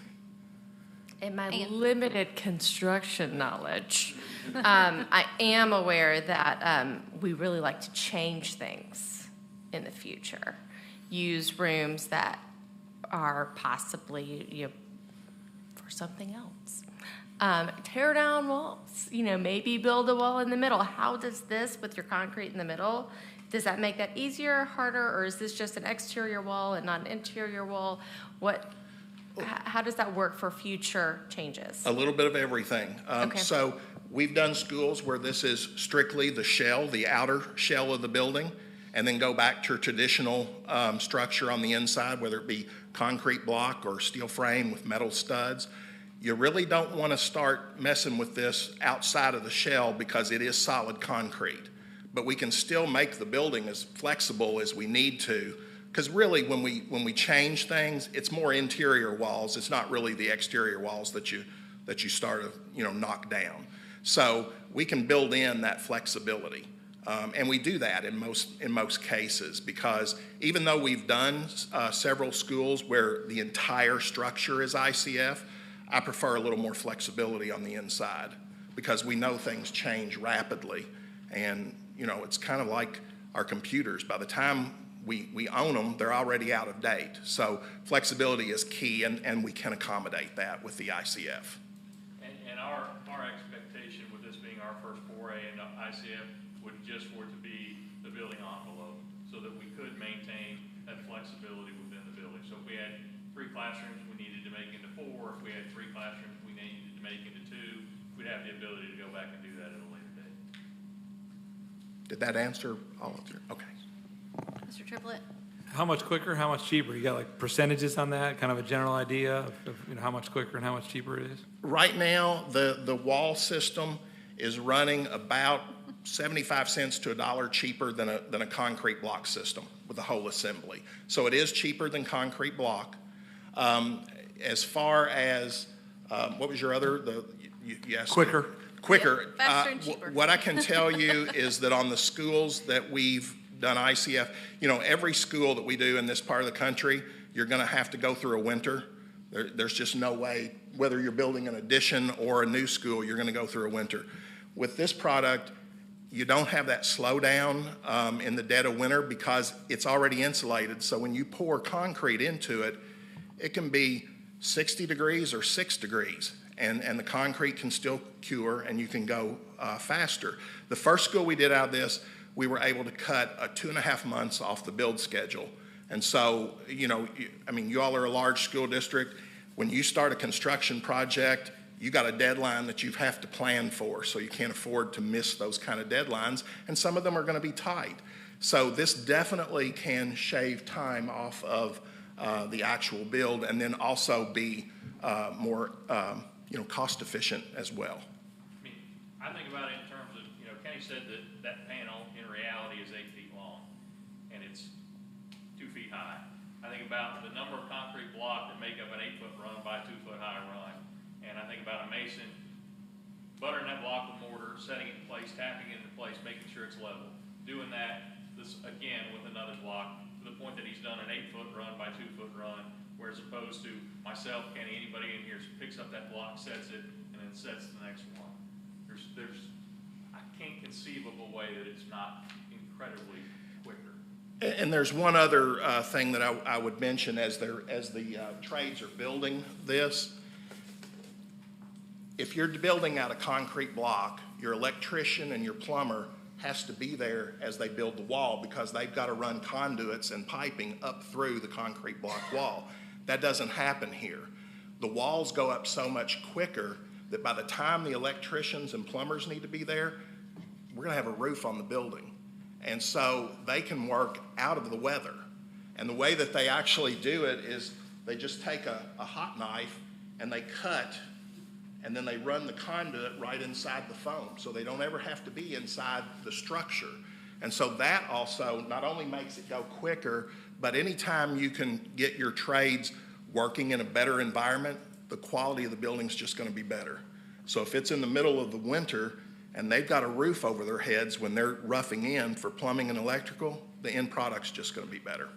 In my limited construction knowledge, I am aware that we really like to change things in the future. Use rooms that are possibly for something else. Tear down walls, maybe build a wall in the middle. How does this, with your concrete in the middle, does that make that easier, harder, or is this just an exterior wall and not an interior wall? How does that work for future changes? A little bit of everything. Okay. So we've done schools where this is strictly the shell, the outer shell of the building, and then go back to traditional structure on the inside, whether it be concrete block or steel frame with metal studs. You really don't want to start messing with this outside of the shell because it is solid concrete. But we can still make the building as flexible as we need to, because really when we change things, it's more interior walls. It's not really the exterior walls that you start to knock down. So we can build in that flexibility. And we do that in most cases, because even though we've done several schools where the entire structure is ICF, I prefer a little more flexibility on the inside because we know things change rapidly. And, it's kind of like our computers. By the time we own them, they're already out of date. So flexibility is key, and we can accommodate that with the ICF. And our expectation with this being our first foray in ICF would just for it to be the building envelope so that we could maintain that flexibility within the building. So if we had 3 classrooms we needed to make into 4, if we had 3 classrooms we needed to make into 2, we'd have the ability to go back and do that at a later date. Did that answer all of your, okay. Mr. Triplett? How much quicker, how much cheaper? You got like percentages on that, kind of a general idea of how much quicker and how much cheaper it is? Right now, the wall system is running about 75 cents to $1 cheaper than a concrete block system with the whole assembly. So it is cheaper than concrete block. As far as, what was your other, you asked? Quicker. Quicker. Yep, faster and cheaper. What I can tell you is that on the schools that we've done ICF, every school that we do in this part of the country, you're going to have to go through a winter. There's just no way, whether you're building an addition or a new school, you're going to go through a winter. With this product, you don't have that slowdown in the dead of winter because it's already insulated. So when you pour concrete into it, it can be 60 degrees or 6 degrees, and the concrete can still cure, and you can go faster. The first school we did out of this, we were able to cut 2.5 months off the build schedule. And so, you all are a large school district. When you start a construction project, you got a deadline that you have to plan for, so you can't afford to miss those kind of deadlines, and some of them are going to be tight. So this definitely can shave time off of the actual build, and then also be more, cost efficient as well. I think about it in terms of, Kenny said that panel in reality is 8 feet long, and it's 2 feet high. I think about the number of concrete blocks that make up an 8-foot run by a 2-foot high run, and I think about a mason buttering that block with mortar, setting it in place, tapping it into place, making sure it's level. Doing that, this again with another block, to the point that he's done an 8-foot run by 2-foot run, whereas opposed to myself, Kenny, anybody in here picks up that block, sets it, and then sets the next one. I can't conceive of a way that it's not incredibly quicker. And there's one other thing that I would mention as the trades are building this. If you're building out a concrete block, your electrician and your plumber has to be there as they build the wall because they've got to run conduits and piping up through the concrete block wall. That doesn't happen here. The walls go up so much quicker that by the time the electricians and plumbers need to be there, we're going to have a roof on the building. And so they can work out of the weather. And the way that they actually do it is they just take a hot knife and they cut, and then they run the conduit right inside the foam. So they don't ever have to be inside the structure. And so that also not only makes it go quicker, but anytime you can get your trades working in a better environment, the quality of the building's just going to be better. So if it's in the middle of the winter and they've got a roof over their heads when they're roughing in for plumbing and electrical, the end product's just going to be better.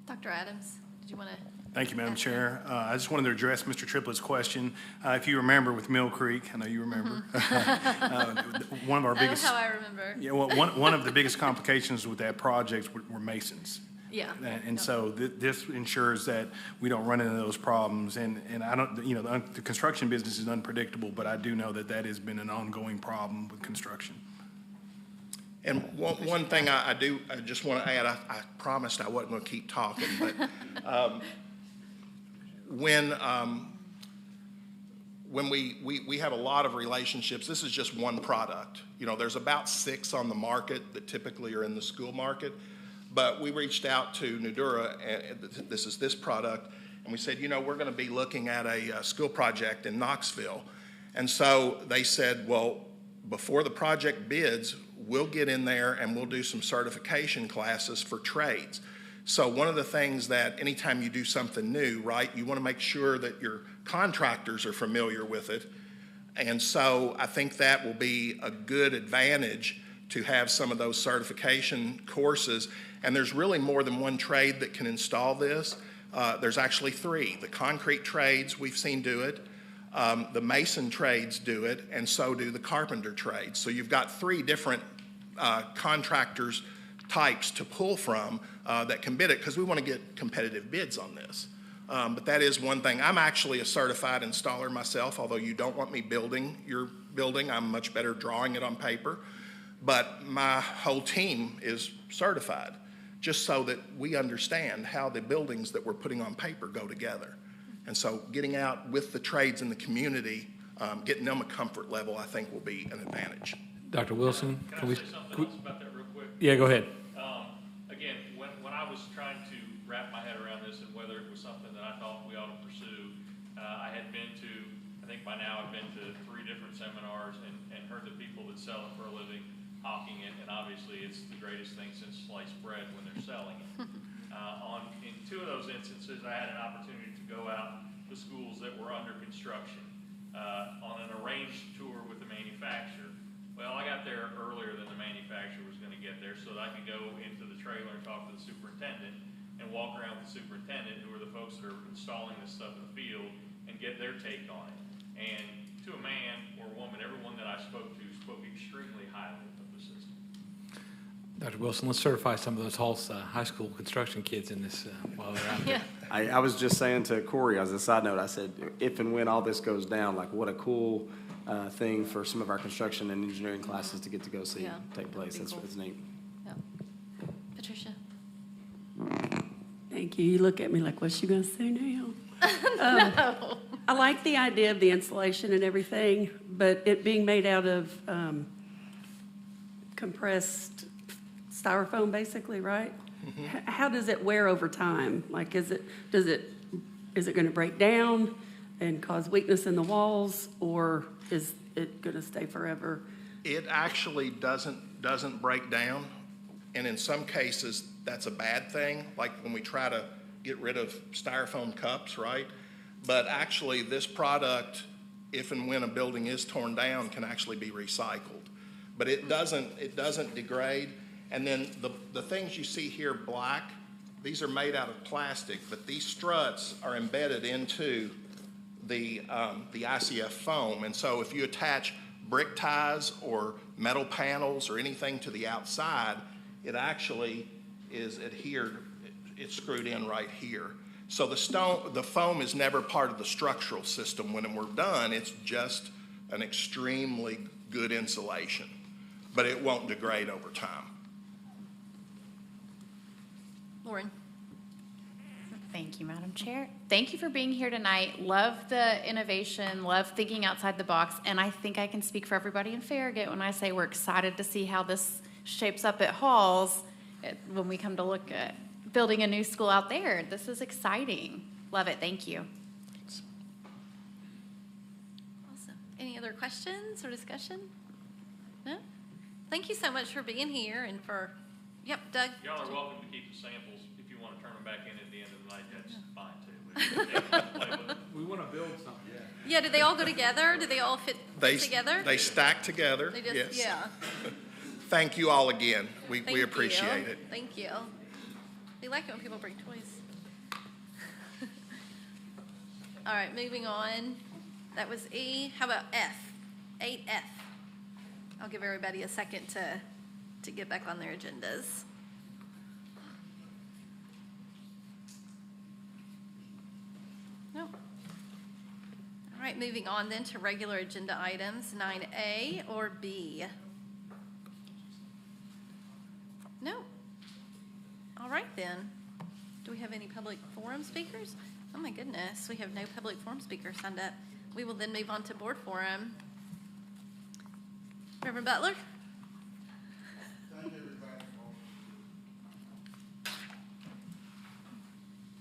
Dr. Adams, did you want to? Thank you, Madam Chair. I just wanted to address Mr. Triplett's question. If you remember with Mill Creek, I know you remember, one of our biggest. How I remember. Yeah, well, one of the biggest complications with that project were masons. Yeah. And so this ensures that we don't run into those problems. And I don't, the construction business is unpredictable, but I do know that has been an ongoing problem with construction. And one thing I just want to add, I promised I wasn't going to keep talking, but when we have a lot of relationships, this is just one product. There's about 6 on the market that typically are in the school market. But we reached out to Nudura, and this is this product, and we said, we're going to be looking at a school project in Knoxville. And so they said, well, before the project bids, we'll get in there and we'll do some certification classes for trades. So one of the things that anytime you do something new, right, you want to make sure that your contractors are familiar with it. And so I think that will be a good advantage to have some of those certification courses. And there's really more than one trade that can install this. There's actually 3. The concrete trades we've seen do it, the mason trades do it, and so do the carpenter trades. So you've got 3 different contractors types to pull from that can bid it, because we want to get competitive bids on this. But that is one thing. I'm actually a certified installer myself, although you don't want me building your building. I'm much better drawing it on paper. But my whole team is certified, just so that we understand how the buildings that we're putting on paper go together. And so getting out with the trades in the community, getting them a comfort level, I think will be an advantage. Dr. Wilson, Can I say something else about that real quick? Yeah, go ahead. Again, when I was trying to wrap my head around this and whether it was something that I thought we ought to pursue, I had been to, I think by now I've been to 3 different seminars and heard the people that sell it for a living hawking it, and obviously it's the greatest thing since sliced bread when they're selling it. In 2 of those instances, I had an opportunity to go out to schools that were under construction on an arranged tour with the manufacturer. Well, I got there earlier than the manufacturer was going to get there, so that I could go into the trailer and talk to the superintendent and walk around with the superintendent, who are the folks that are installing this stuff in the field, and get their take on it. And to a man or woman, everyone that I spoke to spoke extremely highly of the system. Dr. Wilson, let's certify some of those Hulse high school construction kids in this while they're out there. I was just saying to Corey, as a side note, I said, if and when all this goes down, like what a cool thing for some of our construction and engineering classes to get to go see take place. That's cool. It's neat. Yeah. Patricia? Thank you. You look at me like, what's she going to say now? No. I like the idea of the insulation and everything, but it being made out of compressed styrofoam, basically, right? Mm-hmm. How does it wear over time? Like, is it going to break down and cause weakness in the walls, or is it going to stay forever? It actually doesn't break down, and in some cases that's a bad thing, like when we try to get rid of styrofoam cups, right? But actually this product, if and when a building is torn down, can actually be recycled. But it doesn't degrade. And then the things you see here black, these are made out of plastic, but these struts are embedded into the ICF foam. And so if you attach brick ties or metal panels or anything to the outside, it actually is adhered, it's screwed in right here. So the foam is never part of the structural system. When we're done, it's just an extremely good insulation, but it won't degrade over time. Lauren? Thank you, Madam Chair. Thank you for being here tonight. Love the innovation, love thinking outside the box, and I think I can speak for everybody in Farragut when I say we're excited to see how this shapes up at Halls when we come to look at building a new school out there. This is exciting. Love it. Thank you. Awesome. Any other questions or discussion? No? Thank you so much for being here and for, Doug? Y'all are welcome to keep the samples. If you want to turn them back in at the end of the night, that's fine too. We want to build something. Yeah, did they all go together? Did they all fit together? They stack together, They just, yes. yeah. Thank you all again. We Thank appreciate you. it. Thank you. We like it when people bring toys. All right, moving on. That was E. How about F? 8F. I'll give everybody a second to get back on their agendas. No. All right, moving on then to regular agenda items, 9A or B? No. All right then. Do we have any public forum speakers? Oh my goodness, we have no public forum speakers signed up. We will then move on to board forum. Reverend Butler?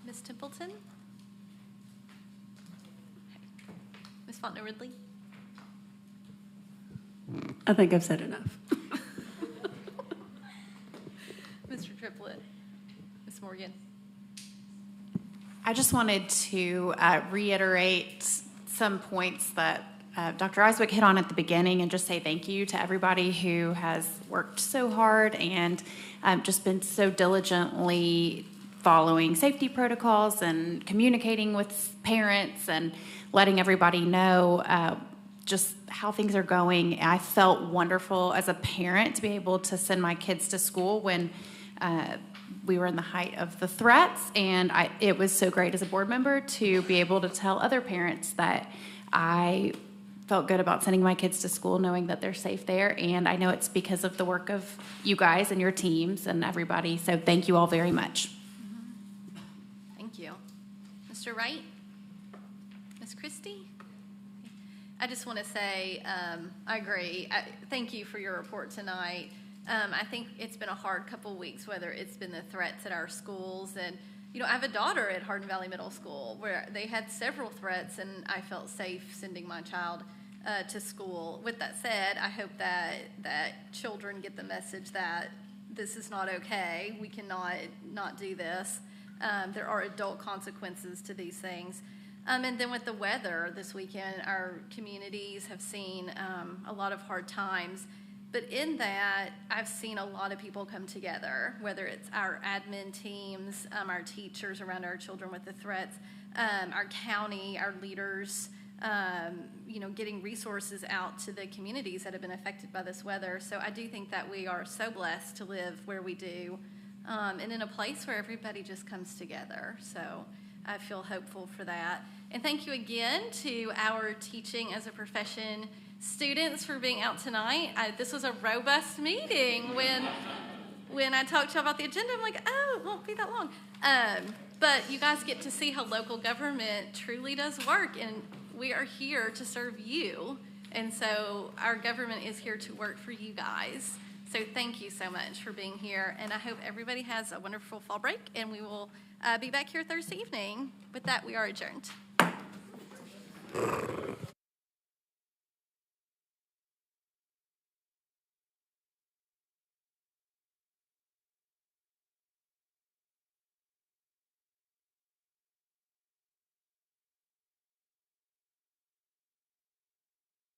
Ms. Templeton? Ms. Faulkner Ridley? I think I've said enough. Mr. Triplett? Ms. Morgan? I just wanted to reiterate some points that Dr. Eiswick hit on at the beginning and just say thank you to everybody who has worked so hard and just been so diligently following safety protocols and communicating with parents and letting everybody know just how things are going. I felt wonderful as a parent to be able to send my kids to school when we were in the height of the threats, and it was so great as a board member to be able to tell other parents that I felt good about sending my kids to school knowing that they're safe there, and I know it's because of the work of you guys and your teams and everybody, so thank you all very much. Thank you. Mr. Wright? Ms. Christie? I just want to say I agree. Thank you for your report tonight. I think it's been a hard couple weeks, whether it's been the threats at our schools. And, I have a daughter at Hardin Valley Middle School where they had several threats, and I felt safe sending my child to school. With that said, I hope that children get the message that this is not okay. We cannot not do this. There are adult consequences to these things. And then with the weather this weekend, our communities have seen a lot of hard times. But in that, I've seen a lot of people come together, whether it's our admin teams, our teachers around our children with the threats, our county, our leaders, getting resources out to the communities that have been affected by this weather. So I do think that we are so blessed to live where we do, and in a place where everybody just comes together. So I feel hopeful for that. And thank you again to our teaching as a profession students for being out tonight. This was a robust meeting. When I talked to you about the agenda, I'm like, oh, it won't be that long. But you guys get to see how local government truly does work, and we are here to serve you. And so our government is here to work for you guys. So thank you so much for being here, and I hope everybody has a wonderful fall break, and we will be back here Thursday evening. With that, we are adjourned.